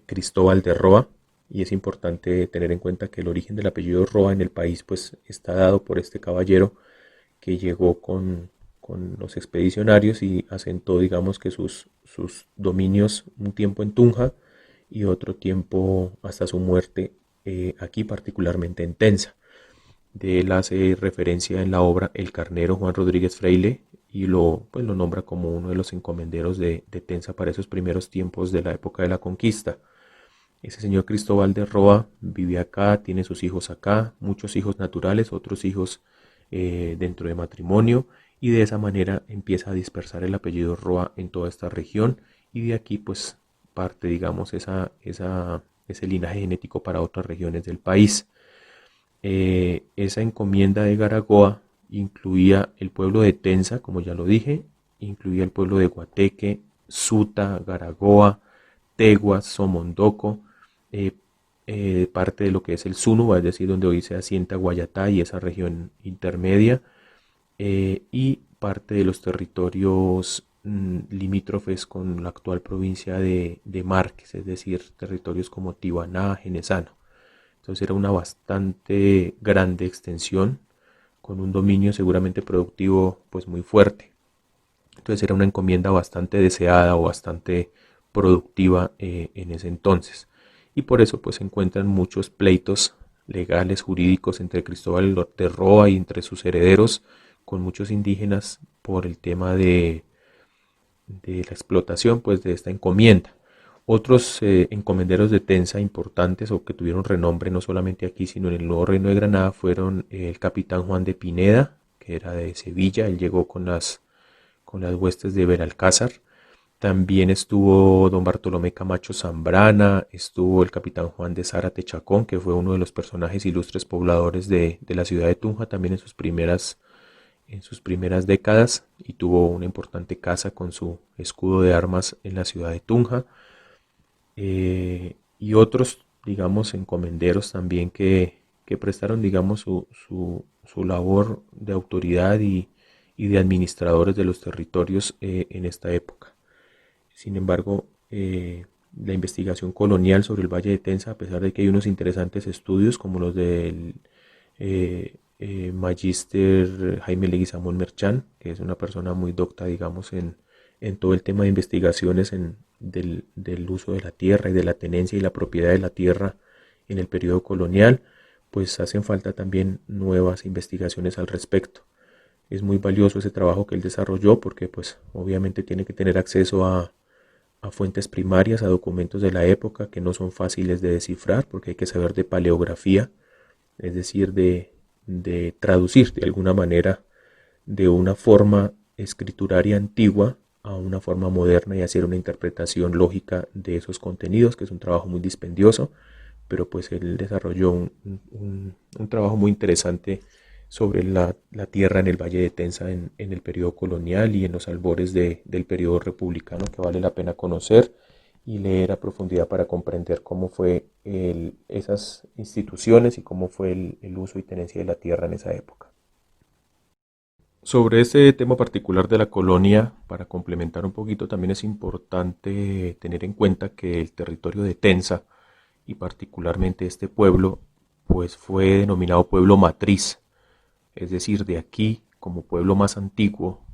Cristóbal de Roa, y es importante tener en cuenta que el origen del apellido Roa en el país pues está dado por este caballero que llegó con los expedicionarios y asentó, digamos, que sus dominios un tiempo en Tunja y otro tiempo hasta su muerte aquí, particularmente en Tenza. De él hace referencia en la obra El Carnero Juan Rodríguez Freile y lo nombra como uno de los encomenderos de Tenza para esos primeros tiempos de la época de la conquista. Ese señor Cristóbal de Roa vive acá, tiene sus hijos acá, muchos hijos naturales, otros hijos dentro de matrimonio, y de esa manera empieza a dispersar el apellido Roa en toda esta región, y de aquí pues parte, digamos, ese linaje genético para otras regiones del país. Esa encomienda de Garagoa incluía el pueblo de Tenza, como ya lo dije, incluía el pueblo de Guateque, Suta, Garagoa, Teguas, Somondoco, parte de lo que es el Zunuba, es decir, donde hoy se asienta Guayatá y esa región intermedia, y parte de los territorios limítrofes con la actual provincia de Márquez, es decir, territorios como Tibaná, Genesano. Entonces era una bastante grande extensión, con un dominio seguramente productivo pues muy fuerte. Entonces era una encomienda bastante deseada o bastante productiva en ese entonces. Y por eso pues se encuentran muchos pleitos legales, jurídicos entre Cristóbal de Roa y entre sus herederos con muchos indígenas por el tema de la explotación pues de esta encomienda. Otros encomenderos de Tenza importantes o que tuvieron renombre no solamente aquí sino en el nuevo reino de Granada fueron el capitán Juan de Pineda, que era de Sevilla. Él llegó con las huestes de Benalcázar. También estuvo don Bartolomé Camacho Zambrana, estuvo el capitán Juan de Zárate Chacón, que fue uno de los personajes ilustres pobladores de la ciudad de Tunja también en sus primeras décadas, y tuvo una importante casa con su escudo de armas en la ciudad de Tunja. Y otros, digamos, encomenderos también que prestaron, digamos, su labor de autoridad y y de administradores de los territorios en esta época. Sin embargo, la investigación colonial sobre el Valle de Tenza, a pesar de que hay unos interesantes estudios como los del magíster Jaime Leguizamón Merchán, que es una persona muy docta, digamos, en todo el tema de investigaciones del uso de la tierra y de la tenencia y la propiedad de la tierra en el periodo colonial, pues hacen falta también nuevas investigaciones al respecto. Es muy valioso ese trabajo que él desarrolló porque pues obviamente tiene que tener acceso a fuentes primarias, a documentos de la época que no son fáciles de descifrar porque hay que saber de paleografía, es decir, de traducir de alguna manera de una forma escrituraria antigua a una forma moderna y hacer una interpretación lógica de esos contenidos, que es un trabajo muy dispendioso, pero pues él desarrolló un trabajo muy interesante sobre la tierra en el Valle de Tenza en el periodo colonial y en los albores del periodo republicano, que vale la pena conocer y leer a profundidad para comprender cómo fue esas instituciones y cómo fue el uso y tenencia de la tierra en esa época. Sobre este tema particular de la colonia, para complementar un poquito, también es importante tener en cuenta que el territorio de Tenza y particularmente este pueblo, pues fue denominado pueblo matriz, es decir, de aquí como pueblo más antiguo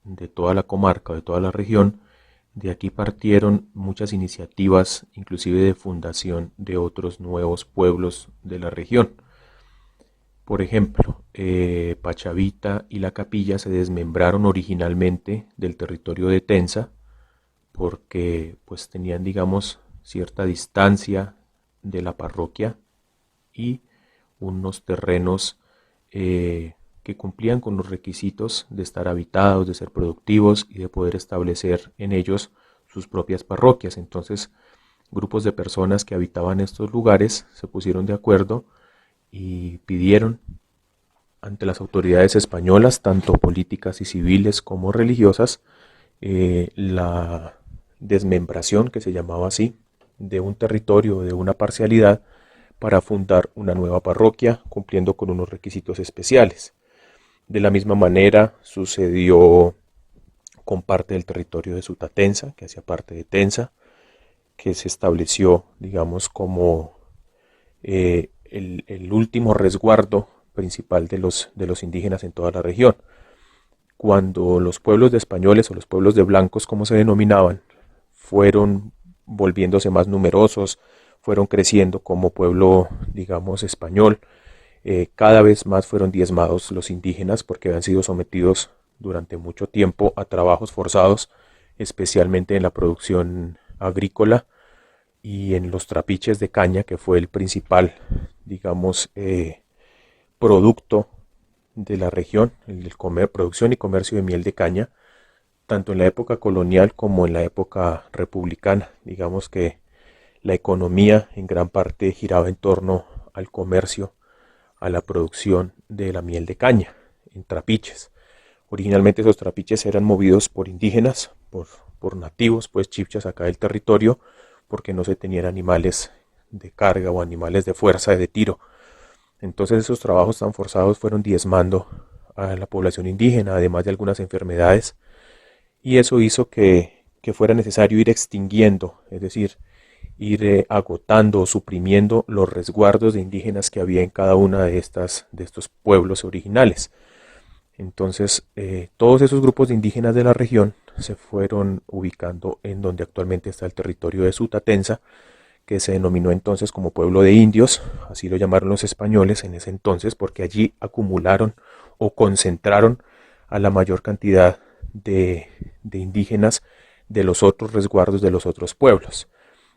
de toda la comarca, de toda la región, de aquí partieron muchas iniciativas, inclusive de fundación de otros nuevos pueblos de la región. Por ejemplo, Pachavita y La Capilla se desmembraron originalmente del territorio de Tenza porque pues tenían, digamos, cierta distancia de la parroquia y unos terrenos que cumplían con los requisitos de estar habitados, de ser productivos y de poder establecer en ellos sus propias parroquias. Entonces, grupos de personas que habitaban estos lugares se pusieron de acuerdo y pidieron ante las autoridades españolas, tanto políticas y civiles como religiosas, la desmembración, que se llamaba así, de un territorio, de una parcialidad, para fundar una nueva parroquia, cumpliendo con unos requisitos especiales. De la misma manera sucedió con parte del territorio de Sutatenza, que hacía parte de Tenza, que se estableció, digamos, como el último resguardo principal de los indígenas en toda la región. Cuando los pueblos de españoles o los pueblos de blancos, como se denominaban, fueron volviéndose más numerosos, fueron creciendo como pueblo, digamos, español, cada vez más fueron diezmados los indígenas porque habían sido sometidos durante mucho tiempo a trabajos forzados, especialmente en la producción agrícola y en los trapiches de caña, que fue el principal, digamos, producto de la región, producción y comercio de miel de caña, tanto en la época colonial como en la época republicana. Digamos que la economía en gran parte giraba en torno al comercio, a la producción de la miel de caña en trapiches. Originalmente esos trapiches eran movidos por indígenas, por nativos, pues chibchas acá del territorio, porque no se tenían animales de carga o animales de fuerza de tiro. Entonces esos trabajos tan forzados fueron diezmando a la población indígena, además de algunas enfermedades, y eso hizo que fuera necesario ir extinguiendo, es decir, ir agotando o suprimiendo los resguardos de indígenas que había en cada una de estos pueblos originales. Entonces, todos esos grupos de indígenas de la región se fueron ubicando en donde actualmente está el territorio de Sutatenza, que se denominó entonces como pueblo de indios, así lo llamaron los españoles en ese entonces, porque allí acumularon o concentraron a la mayor cantidad de indígenas de los otros resguardos de los otros pueblos.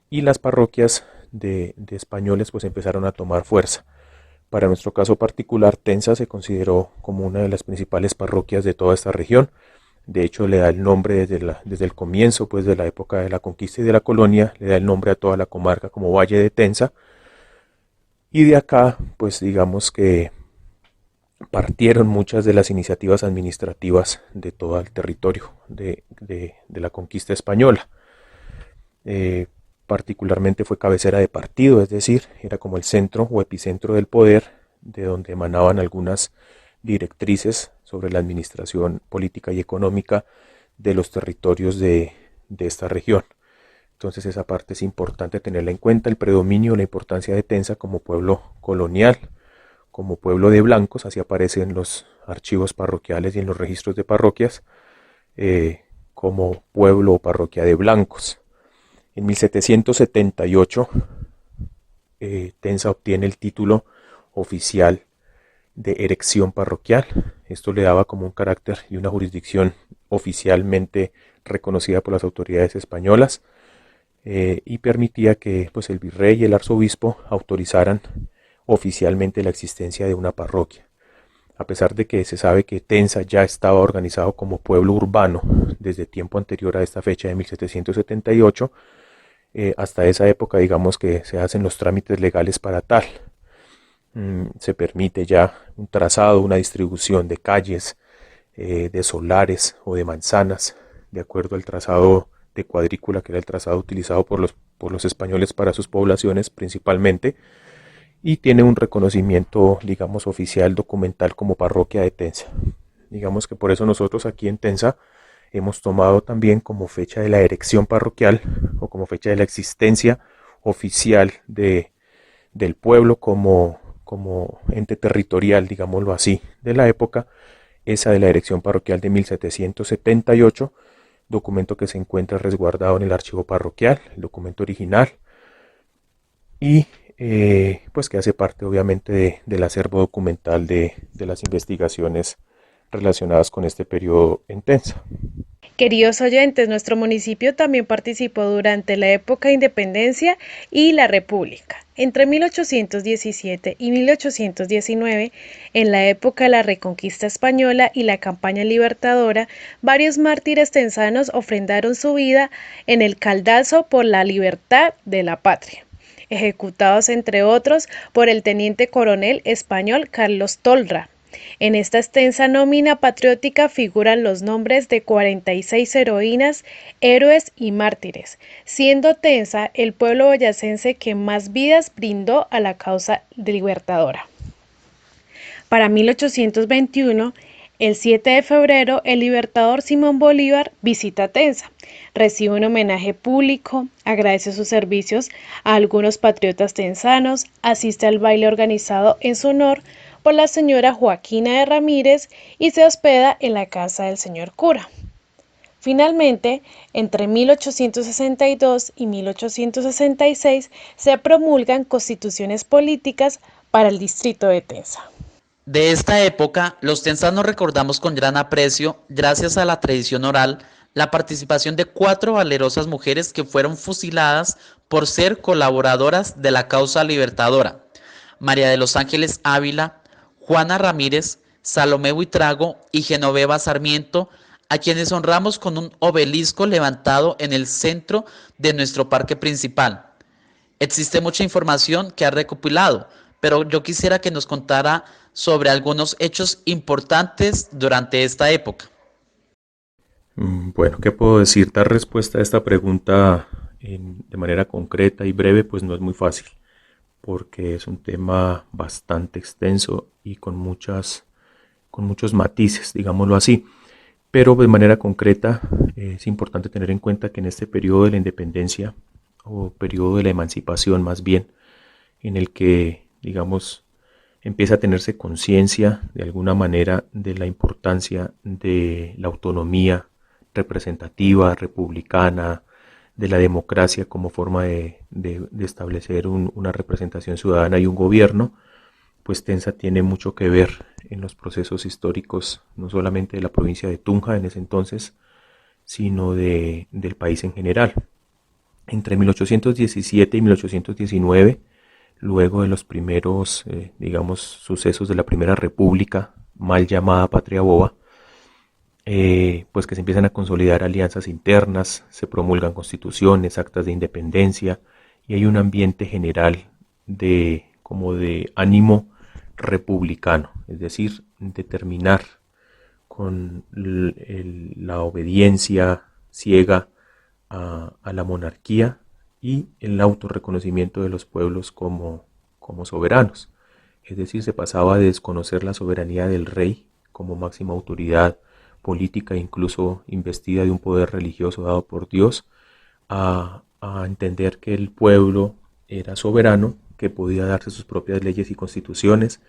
Y las parroquias de españoles pues empezaron a tomar fuerza. Para nuestro caso particular, Tenza se consideró como una de las principales parroquias de toda esta región. De hecho, le da el nombre desde el comienzo, pues de la época de la conquista y de la colonia, le da el nombre a toda la comarca como Valle de Tenza. Y de acá, pues digamos que partieron muchas de las iniciativas administrativas de todo el territorio de la conquista española. Particularmente fue cabecera de partido, es decir, era como el centro o epicentro del poder, de donde emanaban algunas directrices sobre la administración política y económica de los territorios de esta región. Entonces esa parte es importante tenerla en cuenta, el predominio, la importancia de Tenza como pueblo colonial, como pueblo de blancos, así aparece en los archivos parroquiales y en los registros de parroquias, como pueblo o parroquia de blancos. En 1778 Tenza obtiene el título oficial de erección parroquial. Esto le daba como un carácter y una jurisdicción oficialmente reconocida por las autoridades españolas, y permitía que pues, el virrey y el arzobispo autorizaran oficialmente la existencia de una parroquia. A pesar de que se sabe que Tenza ya estaba organizado como pueblo urbano desde tiempo anterior a esta fecha de 1778, hasta esa época digamos que se hacen los trámites legales para tal. Se permite ya un trazado, una distribución de calles, de solares o de manzanas, de acuerdo al trazado de cuadrícula, que era el trazado utilizado por los españoles para sus poblaciones principalmente, y tiene un reconocimiento, digamos, oficial, documental como parroquia de Tenza. Digamos que por eso nosotros aquí en Tenza hemos tomado también como fecha de la erección parroquial o como fecha de la existencia oficial del pueblo como ente territorial, digámoslo así, de la época, esa de la erección parroquial de 1778, documento que se encuentra resguardado en el archivo parroquial, el documento original, y pues que hace parte obviamente del acervo documental de las investigaciones relacionadas con este periodo en Tenza. Queridos oyentes, nuestro municipio también participó durante la época de independencia y la república. Entre 1817 y 1819, en la época de la reconquista española y la campaña libertadora, varios mártires tenzanos ofrendaron su vida en el caldazo por la libertad de la patria, ejecutados entre otros por el teniente coronel español Carlos Tolra. En esta extensa nómina patriótica figuran los nombres de 46 heroínas, héroes y mártires, siendo Tenza el pueblo boyacense que más vidas brindó a la causa libertadora. Para 1821, el 7 de febrero, el libertador Simón Bolívar visita Tenza, recibe un homenaje público, agradece sus servicios a algunos patriotas tenzanos, asiste al baile organizado en su honor por la señora Joaquina de Ramírez y se hospeda en la casa del señor cura. Finalmente, entre 1862 y 1866 se promulgan constituciones políticas para el distrito de Tenza. De esta época, los tenzanos recordamos con gran aprecio, gracias a la tradición oral, la participación de 4 valerosas mujeres que fueron fusiladas por ser colaboradoras de la causa libertadora: María de los Ángeles Ávila, Juana Ramírez, Salomé Buitrago y Genoveva Sarmiento, a quienes honramos con un obelisco levantado en el centro de nuestro parque principal. Existe mucha información que ha recopilado, pero yo quisiera que nos contara sobre algunos hechos importantes durante esta época. Bueno, ¿qué puedo decir? Dar respuesta a esta pregunta de manera concreta y breve, pues no es muy fácil, porque es un tema bastante extenso y con muchos matices, digámoslo así. Pero de manera concreta es importante tener en cuenta que en este periodo de la independencia, o periodo de la emancipación más bien, en el que, digamos, empieza a tenerse conciencia de alguna manera de la importancia de la autonomía representativa, republicana, de la democracia como forma de establecer una representación ciudadana y un gobierno, pues Tenza tiene mucho que ver en los procesos históricos, no solamente de la provincia de Tunja en ese entonces, sino del país en general. Entre 1817 y 1819, luego de los primeros, sucesos de la Primera República, mal llamada Patria Boba, pues que se empiezan a consolidar alianzas internas, se promulgan constituciones, actas de independencia, y hay un ambiente general de ánimo republicano, es decir, de terminar con la obediencia ciega a la monarquía y el autorreconocimiento de los pueblos como soberanos. Es decir, se pasaba de desconocer la soberanía del rey como máxima autoridad política, incluso investida de un poder religioso dado por Dios, a entender que el pueblo era soberano, que podía darse sus propias leyes y constituciones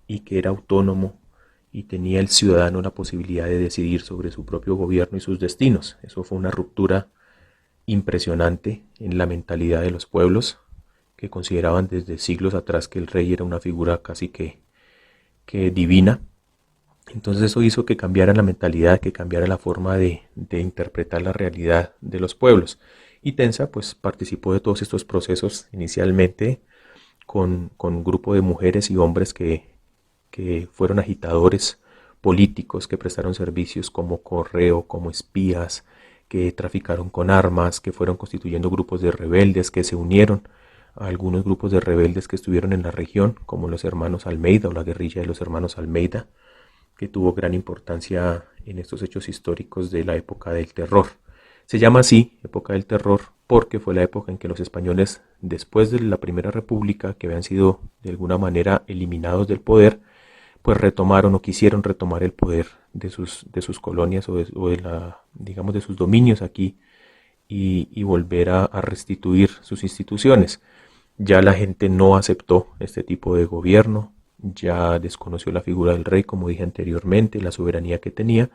y que era autónomo y tenía el ciudadano la posibilidad de decidir sobre su propio gobierno y sus destinos. Eso fue una ruptura impresionante en la mentalidad de los pueblos, que consideraban desde siglos atrás que el rey era una figura casi que divina. Entonces eso hizo que cambiara la mentalidad, que cambiara la forma de interpretar la realidad de los pueblos. Y Tenza pues participó de todos estos procesos inicialmente con un grupo de mujeres y hombres que fueron agitadores políticos, que prestaron servicios como correo, como espías, que traficaron con armas, que fueron constituyendo grupos de rebeldes, que se unieron a algunos grupos de rebeldes que estuvieron en la región, como los hermanos Almeida o la guerrilla de los hermanos Almeida, que tuvo gran importancia en estos hechos históricos de la época del terror. Se llama así, época del terror, porque fue la época en que los españoles, después de la Primera República, que habían sido de alguna manera eliminados del poder, pues retomaron o quisieron retomar el poder de sus colonias o de sus dominios aquí y volver a restituir sus instituciones. Ya la gente no aceptó este tipo de gobierno, ya desconoció la figura del rey, como dije anteriormente, la soberanía que tenía,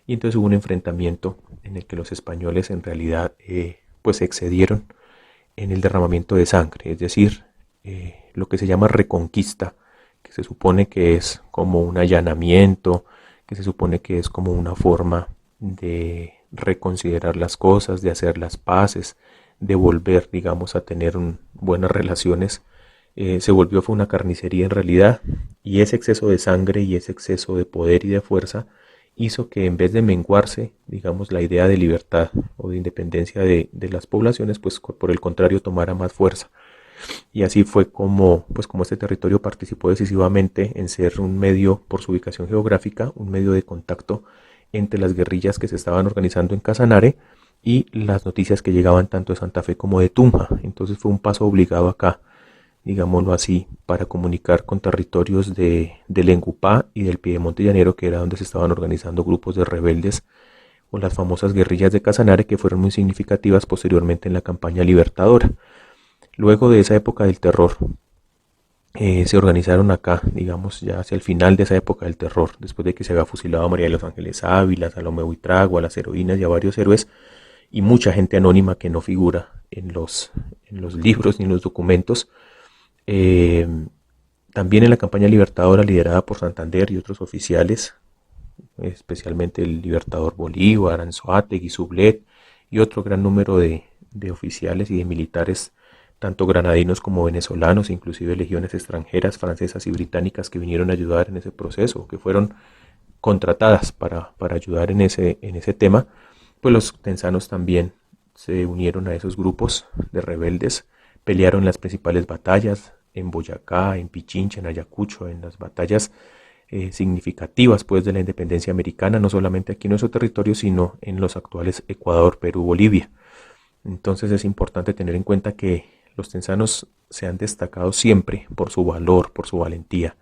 y entonces hubo un enfrentamiento en el que los españoles en realidad pues excedieron en el derramamiento de sangre, es decir, lo que se llama reconquista, que se supone que es como un allanamiento, que se supone que es como una forma de reconsiderar las cosas, de hacer las paces, de volver, digamos, a tener buenas relaciones, fue una carnicería en realidad, y ese exceso de sangre y ese exceso de poder y de fuerza hizo que en vez de menguarse, digamos, la idea de libertad o de independencia de las poblaciones, pues por el contrario tomara más fuerza. Y así fue como este territorio participó decisivamente en ser un medio, por su ubicación geográfica, un medio de contacto entre las guerrillas que se estaban organizando en Casanare y las noticias que llegaban tanto de Santa Fe como de Tunja. Entonces fue un paso obligado acá, digámoslo así, para comunicar con territorios del Engupá y del Piedemonte Llanero, que era donde se estaban organizando grupos de rebeldes, o las famosas guerrillas de Casanare, que fueron muy significativas posteriormente en la campaña libertadora. Luego de esa época del terror, se organizaron acá, digamos, ya hacia el final de esa época del terror, después de que se había fusilado a María de los Ángeles Ávila, a Salomé Buitrago, a las heroínas y a varios héroes, y mucha gente anónima que no figura en los libros ni en los documentos. También en la campaña libertadora liderada por Santander y otros oficiales, especialmente el libertador Bolívar, Anzoátegui, Sublet y otro gran número de oficiales y de militares, tanto granadinos como venezolanos, inclusive legiones extranjeras, francesas y británicas, que vinieron a ayudar en ese proceso, que fueron contratadas para ayudar en ese tema. Pues los tensanos también se unieron a esos grupos de rebeldes, pelearon las principales batallas en Boyacá, en Pichincha, en Ayacucho, en las batallas significativas pues de la independencia americana, no solamente aquí en nuestro territorio, sino en los actuales Ecuador, Perú, Bolivia. Entonces es importante tener en cuenta que los tensanos se han destacado siempre por su valor, por su valentía,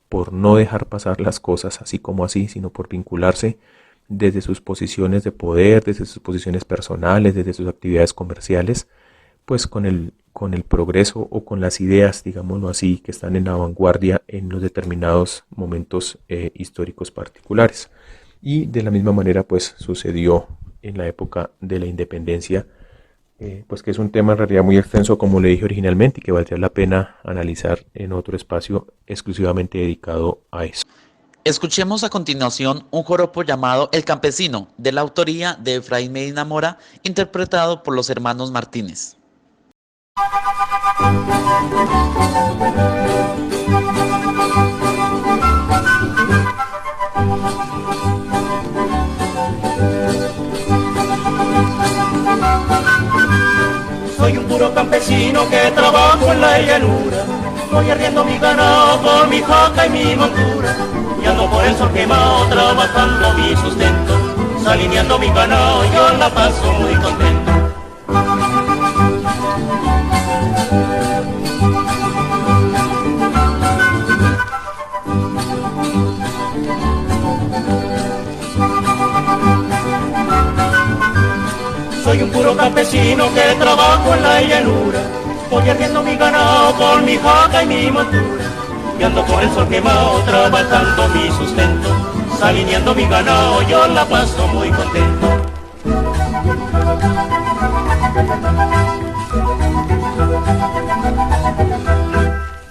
por no dejar pasar las cosas así como así, sino por vincularse desde sus posiciones de poder, desde sus posiciones personales, desde sus actividades comerciales, pues con el progreso o con las ideas, digámoslo así, que están en la vanguardia en los determinados momentos históricos particulares. Y de la misma manera pues sucedió en la época de la independencia, pues que es un tema en realidad muy extenso, como le dije originalmente, y que valdría la pena analizar en otro espacio exclusivamente dedicado a eso. Escuchemos a continuación un joropo llamado El Campesino, de la autoría de Efraín Medina Mora, interpretado por los hermanos Martínez. Soy un puro campesino que trabajo en la llanura, voy arriendo mi ganado con mi jaca y mi montura, y ando por el sol quemado trabajando mi sustento, salineando mi ganado yo la paso muy contento. Soy un puro campesino que trabajo en la llanura, voy arriendo mi ganado con mi jaca y mi montura, y ando por el sol quemado trabajando mi sustento, salineando mi ganado yo la paso muy contento.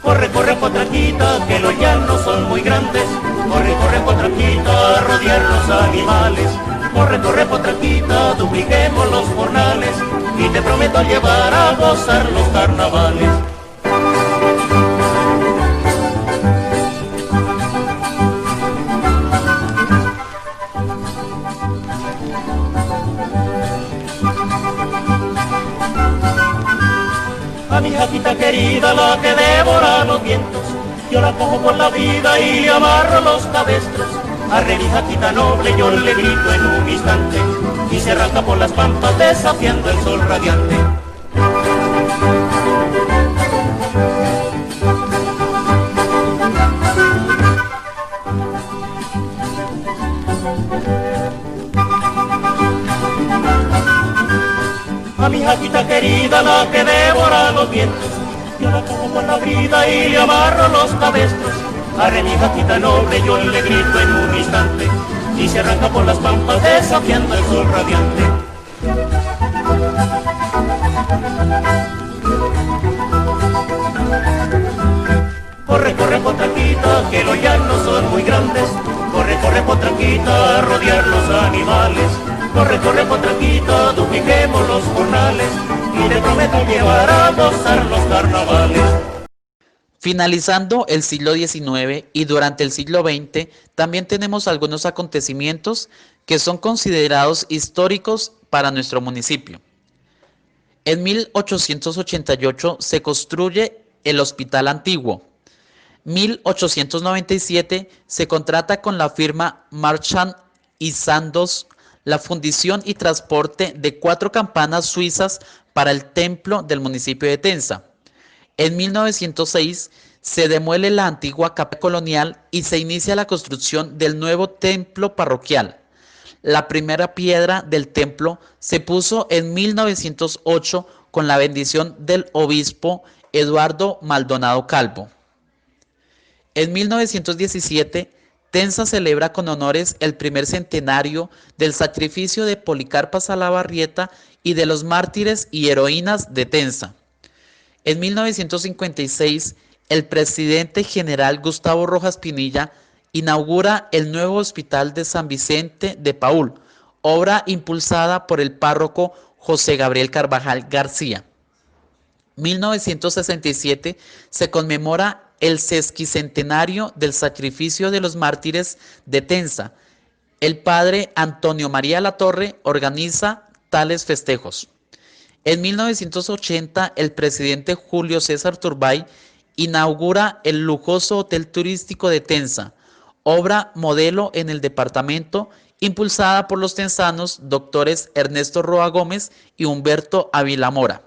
Corre, corre potranquita, que los llanos son muy grandes, corre, corre potranquita, a rodear los animales. Corre, corre potranquita, dupliquemos los jornales y te prometo llevar a gozar los carnavales. A mi jaquita querida, la que devora los vientos, yo la cojo por la vida y le amarro los cabestros. Arre mi jaquita noble, yo le grito en un instante, y se arranca por las pampas desafiando el sol radiante. A mi jaquita querida, la que devora los vientos, yo la cojo por la vida y le amarro los cabestros. Arre mi jaquita noble, yo le grito en un instante, y se arranca por las pampas desafiando el sol radiante. Corre, corre potranquita, que los llanos son muy grandes, corre, corre potranquita, a rodear los animales. Corre, corre potranquita, dupliquemos los jornales, y te prometo llevar a gozar los carnavales. Finalizando el siglo XIX y durante el siglo XX, también tenemos algunos acontecimientos que son considerados históricos para nuestro municipio. En 1888 se construye el Hospital Antiguo. 1897 se contrata con la firma Marchand y Sandoz la fundición y transporte de 4 campanas suizas para el templo del municipio de Tenza. En 1906 se demuele la antigua capilla colonial y se inicia la construcción del nuevo templo parroquial. La primera piedra del templo se puso en 1908 con la bendición del obispo Eduardo Maldonado Calvo. En 1917, Tenza celebra con honores el primer centenario del sacrificio de Policarpa Salabarrieta y de los mártires y heroínas de Tenza. En 1956, el presidente general Gustavo Rojas Pinilla inaugura el nuevo Hospital de San Vicente de Paúl, obra impulsada por el párroco José Gabriel Carvajal García. 1967 se conmemora el sesquicentenario del sacrificio de los mártires de Tenza. El padre Antonio María Latorre organiza tales festejos. En 1980, el presidente Julio César Turbay inaugura el lujoso Hotel Turístico de Tenza, obra modelo en el departamento, impulsada por los tenzanos doctores Ernesto Roa Gómez y Humberto Ávila Mora.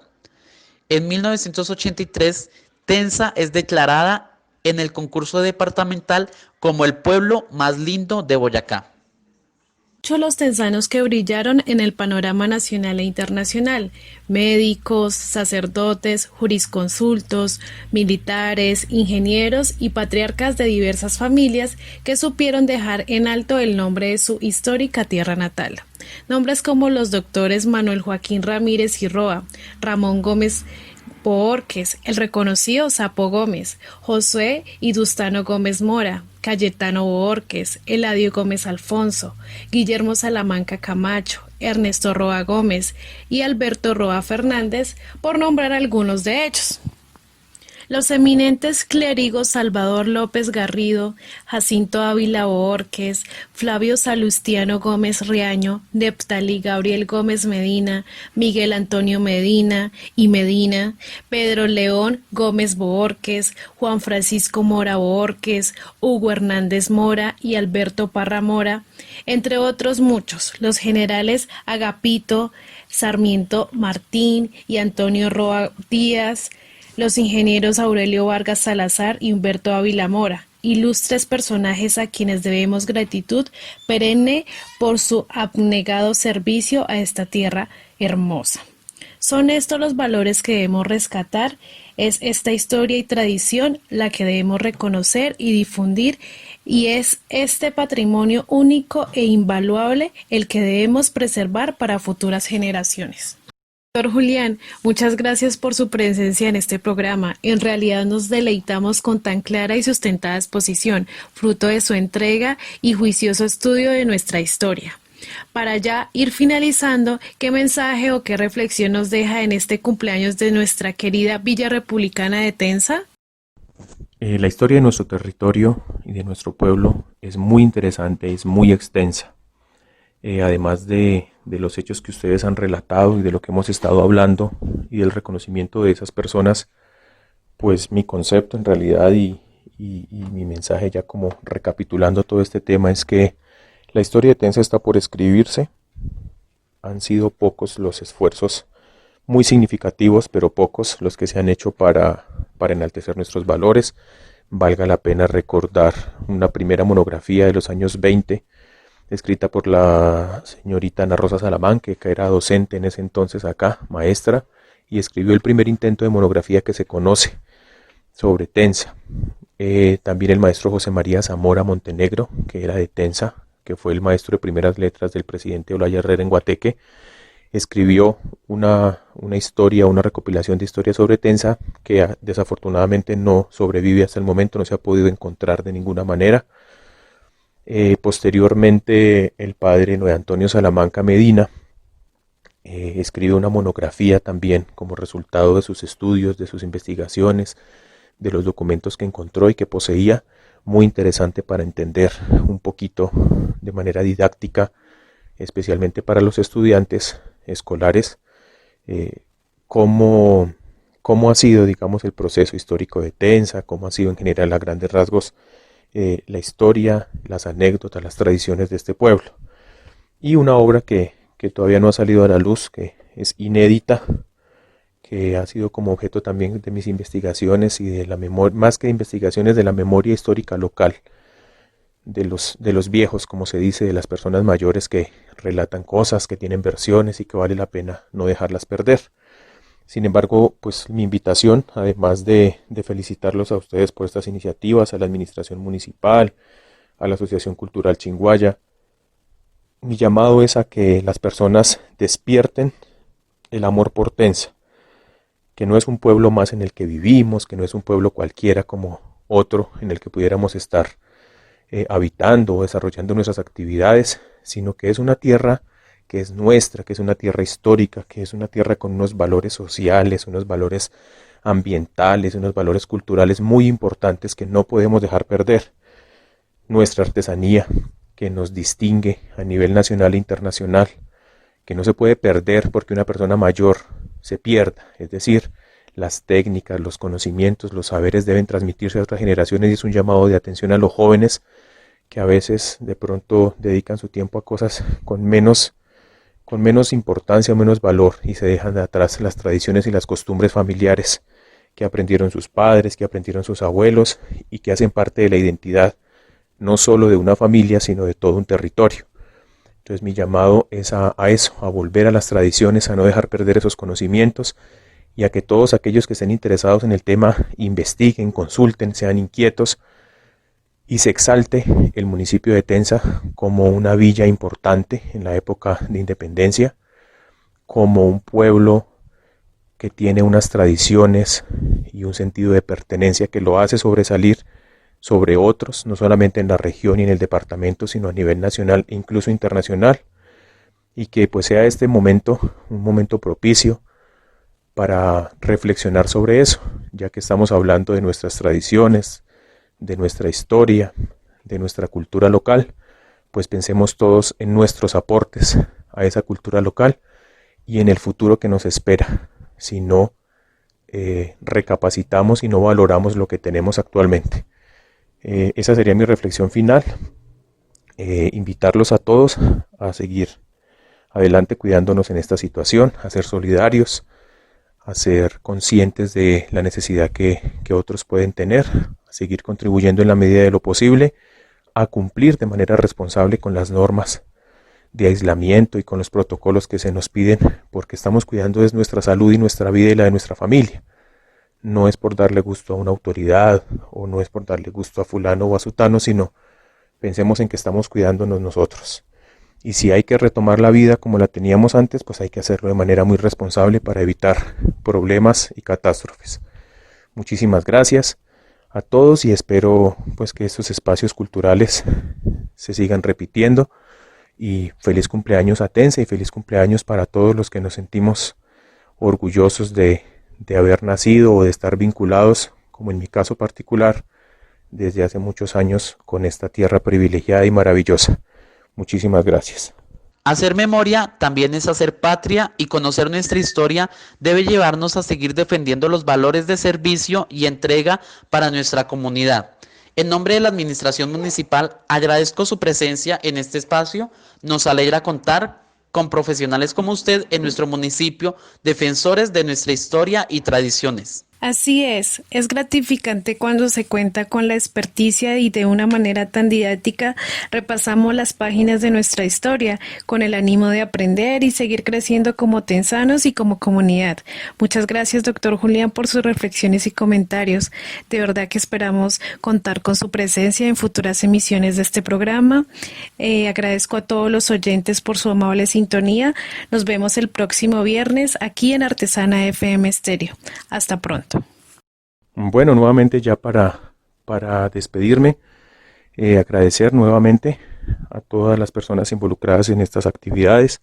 En 1983, Tenza es declarada en el concurso departamental como el pueblo más lindo de Boyacá. Los tenzanos que brillaron en el panorama nacional e internacional: médicos, sacerdotes, jurisconsultos, militares, ingenieros y patriarcas de diversas familias que supieron dejar en alto el nombre de su histórica tierra natal. Nombres como los doctores Manuel Joaquín Ramírez y Roa, Ramón Gómez Bohórquez, el reconocido Sapo Gómez, Josué y Dustano Gómez Mora, Cayetano Bohórquez, Eladio Gómez Alfonso, Guillermo Salamanca Camacho, Ernesto Roa Gómez y Alberto Roa Fernández, por nombrar algunos de ellos. Los eminentes clérigos Salvador López Garrido, Jacinto Ávila Bohórquez, Flavio Salustiano Gómez Riaño, Neptalí Gabriel Gómez Medina, Miguel Antonio Medina y Medina, Pedro León Gómez Bohórquez, Juan Francisco Mora Bohórquez, Hugo Hernández Mora y Alberto Parra Mora, entre otros muchos, los generales Agapito Sarmiento Martín y Antonio Roa Díaz, los ingenieros Aurelio Vargas Salazar y Humberto Ávila Mora, ilustres personajes a quienes debemos gratitud perenne por su abnegado servicio a esta tierra hermosa. Son estos los valores que debemos rescatar, es esta historia y tradición la que debemos reconocer y difundir, y es este patrimonio único e invaluable el que debemos preservar para futuras generaciones. Doctor Julián, muchas gracias por su presencia en este programa. En realidad nos deleitamos con tan clara y sustentada exposición, fruto de su entrega y juicioso estudio de nuestra historia. Para ya ir finalizando, ¿qué mensaje o qué reflexión nos deja en este cumpleaños de nuestra querida Villa Republicana de Tenza? La historia de nuestro territorio y de nuestro pueblo es muy interesante, es muy extensa. Además de los hechos que ustedes han relatado y de lo que hemos estado hablando y del reconocimiento de esas personas, pues mi concepto en realidad y mi mensaje, ya como recapitulando todo este tema, es que la historia de Tenza está por escribirse. Han sido pocos los esfuerzos, muy significativos, pero pocos los que se han hecho para enaltecer nuestros valores. Valga la pena recordar una primera monografía de los años 20, escrita por la señorita Ana Rosa Salamanca, que era docente en ese entonces acá, maestra, y escribió el primer intento de monografía que se conoce sobre Tenza. También el maestro José María Zamora Montenegro, que era de Tenza, que fue el maestro de primeras letras del presidente Olaya Herrera en Guateque, escribió una historia, una recopilación de historias sobre Tenza, que desafortunadamente no sobrevive hasta el momento, no se ha podido encontrar de ninguna manera. Posteriormente, el padre Noé Antonio Salamanca Medina escribe una monografía también como resultado de sus estudios, de sus investigaciones, de los documentos que encontró y que poseía, muy interesante para entender un poquito de manera didáctica, especialmente para los estudiantes escolares, cómo ha sido, digamos, el proceso histórico de Tenza, cómo ha sido en general a grandes rasgos la historia, las anécdotas, las tradiciones de este pueblo. Y una obra que todavía no ha salido a la luz, que es inédita, que ha sido como objeto también de mis investigaciones y de la memoria, más que investigaciones, de la memoria histórica local, de los viejos, como se dice, de las personas mayores que relatan cosas, que tienen versiones y que vale la pena no dejarlas perder. Sin embargo, pues mi invitación, además de felicitarlos a ustedes por estas iniciativas, a la administración municipal, a la Asociación Cultural Chinguaya, mi llamado es a que las personas despierten el amor por Tenza, que no es un pueblo más en el que vivimos, que no es un pueblo cualquiera como otro en el que pudiéramos estar habitando o desarrollando nuestras actividades, sino que es una tierra que es nuestra, que es una tierra histórica, que es una tierra con unos valores sociales, unos valores ambientales, unos valores culturales muy importantes que no podemos dejar perder. Nuestra artesanía, que nos distingue a nivel nacional e internacional, que no se puede perder porque una persona mayor se pierda, es decir, las técnicas, los conocimientos, los saberes deben transmitirse a otras generaciones, y es un llamado de atención a los jóvenes que a veces de pronto dedican su tiempo a cosas con menos importancia, menos valor, y se dejan de atrás las tradiciones y las costumbres familiares que aprendieron sus padres, que aprendieron sus abuelos y que hacen parte de la identidad no solo de una familia, sino de todo un territorio. Entonces mi llamado es a eso, a volver a las tradiciones, a no dejar perder esos conocimientos, y a que todos aquellos que estén interesados en el tema investiguen, consulten, sean inquietos, y se exalte el municipio de Tenza como una villa importante en la época de independencia, como un pueblo que tiene unas tradiciones y un sentido de pertenencia que lo hace sobresalir sobre otros, no solamente en la región y en el departamento, sino a nivel nacional e incluso internacional, y que pues sea este momento un momento propicio para reflexionar sobre eso, ya que estamos hablando de nuestras tradiciones, de nuestra historia, de nuestra cultura local. Pues pensemos todos en nuestros aportes a esa cultura local y en el futuro que nos espera, si no recapacitamos y no valoramos lo que tenemos actualmente. Esa sería mi reflexión final. Invitarlos a todos a seguir adelante cuidándonos en esta situación, a ser solidarios, a ser conscientes de la necesidad que otros pueden tener, a seguir contribuyendo en la medida de lo posible a cumplir de manera responsable con las normas de aislamiento y con los protocolos que se nos piden, porque estamos cuidando de nuestra salud y nuestra vida y la de nuestra familia. No es por darle gusto a una autoridad o no es por darle gusto a fulano o a sutano, sino pensemos en que estamos cuidándonos nosotros. Y si hay que retomar la vida como la teníamos antes, pues hay que hacerlo de manera muy responsable para evitar problemas y catástrofes. Muchísimas gracias a todos y espero pues que estos espacios culturales se sigan repitiendo. Y feliz cumpleaños a Tensa y feliz cumpleaños para todos los que nos sentimos orgullosos de haber nacido o de estar vinculados, como en mi caso particular, desde hace muchos años con esta tierra privilegiada y maravillosa. Muchísimas gracias. Hacer memoria también es hacer patria y conocer nuestra historia debe llevarnos a seguir defendiendo los valores de servicio y entrega para nuestra comunidad. En nombre de la Administración Municipal, agradezco su presencia en este espacio. Nos alegra contar con profesionales como usted en nuestro municipio, defensores de nuestra historia y tradiciones. Así es gratificante cuando se cuenta con la experticia y de una manera tan didáctica repasamos las páginas de nuestra historia con el ánimo de aprender y seguir creciendo como tensanos y como comunidad. Muchas gracias, doctor Julián, por sus reflexiones y comentarios. De verdad que esperamos contar con su presencia en futuras emisiones de este programa. Agradezco a todos los oyentes por su amable sintonía. Nos vemos el próximo viernes aquí en Artesana FM Estéreo. Hasta pronto. Bueno, nuevamente ya para despedirme, agradecer nuevamente a todas las personas involucradas en estas actividades,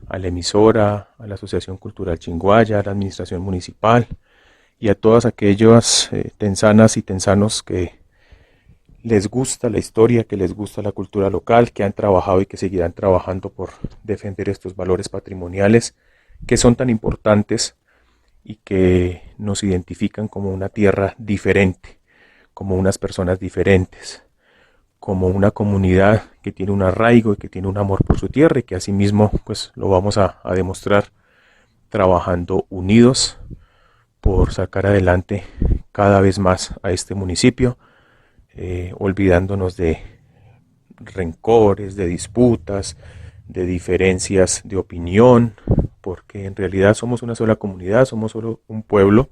a la emisora, a la Asociación Cultural Chinguaya, a la Administración Municipal y a todas aquellas tensanas y tensanos que les gusta la historia, que les gusta la cultura local, que han trabajado y que seguirán trabajando por defender estos valores patrimoniales que son tan importantes y que nos identifican como una tierra diferente, como unas personas diferentes, como una comunidad que tiene un arraigo y que tiene un amor por su tierra y que asimismo pues lo vamos a demostrar trabajando unidos por sacar adelante cada vez más a este municipio, olvidándonos de rencores, de disputas, de diferencias de opinión, porque en realidad somos una sola comunidad, somos solo un pueblo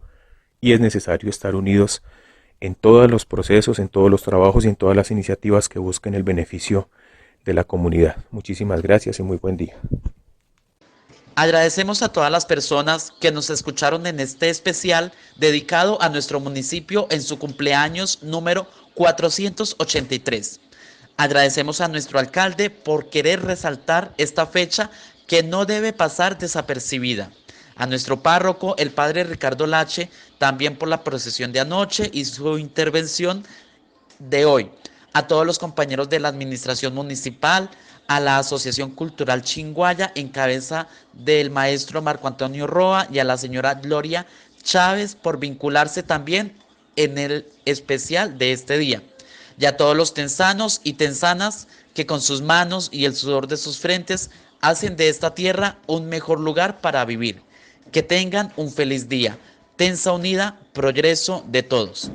y es necesario estar unidos en todos los procesos, en todos los trabajos y en todas las iniciativas que busquen el beneficio de la comunidad. Muchísimas gracias y muy buen día. Agradecemos a todas las personas que nos escucharon en este especial dedicado a nuestro municipio en su cumpleaños número 483. Agradecemos a nuestro alcalde por querer resaltar esta fecha que no debe pasar desapercibida. A nuestro párroco, el padre Ricardo Lache, también por la procesión de anoche y su intervención de hoy. A todos los compañeros de la administración municipal, a la Asociación Cultural Chinguaya, en cabeza del maestro Marco Antonio Roa, y a la señora Gloria Chávez por vincularse también en el especial de este día. Y a todos los tensanos y tensanas que con sus manos y el sudor de sus frentes hacen de esta tierra un mejor lugar para vivir. Que tengan un feliz día. Tensa unida, progreso de todos.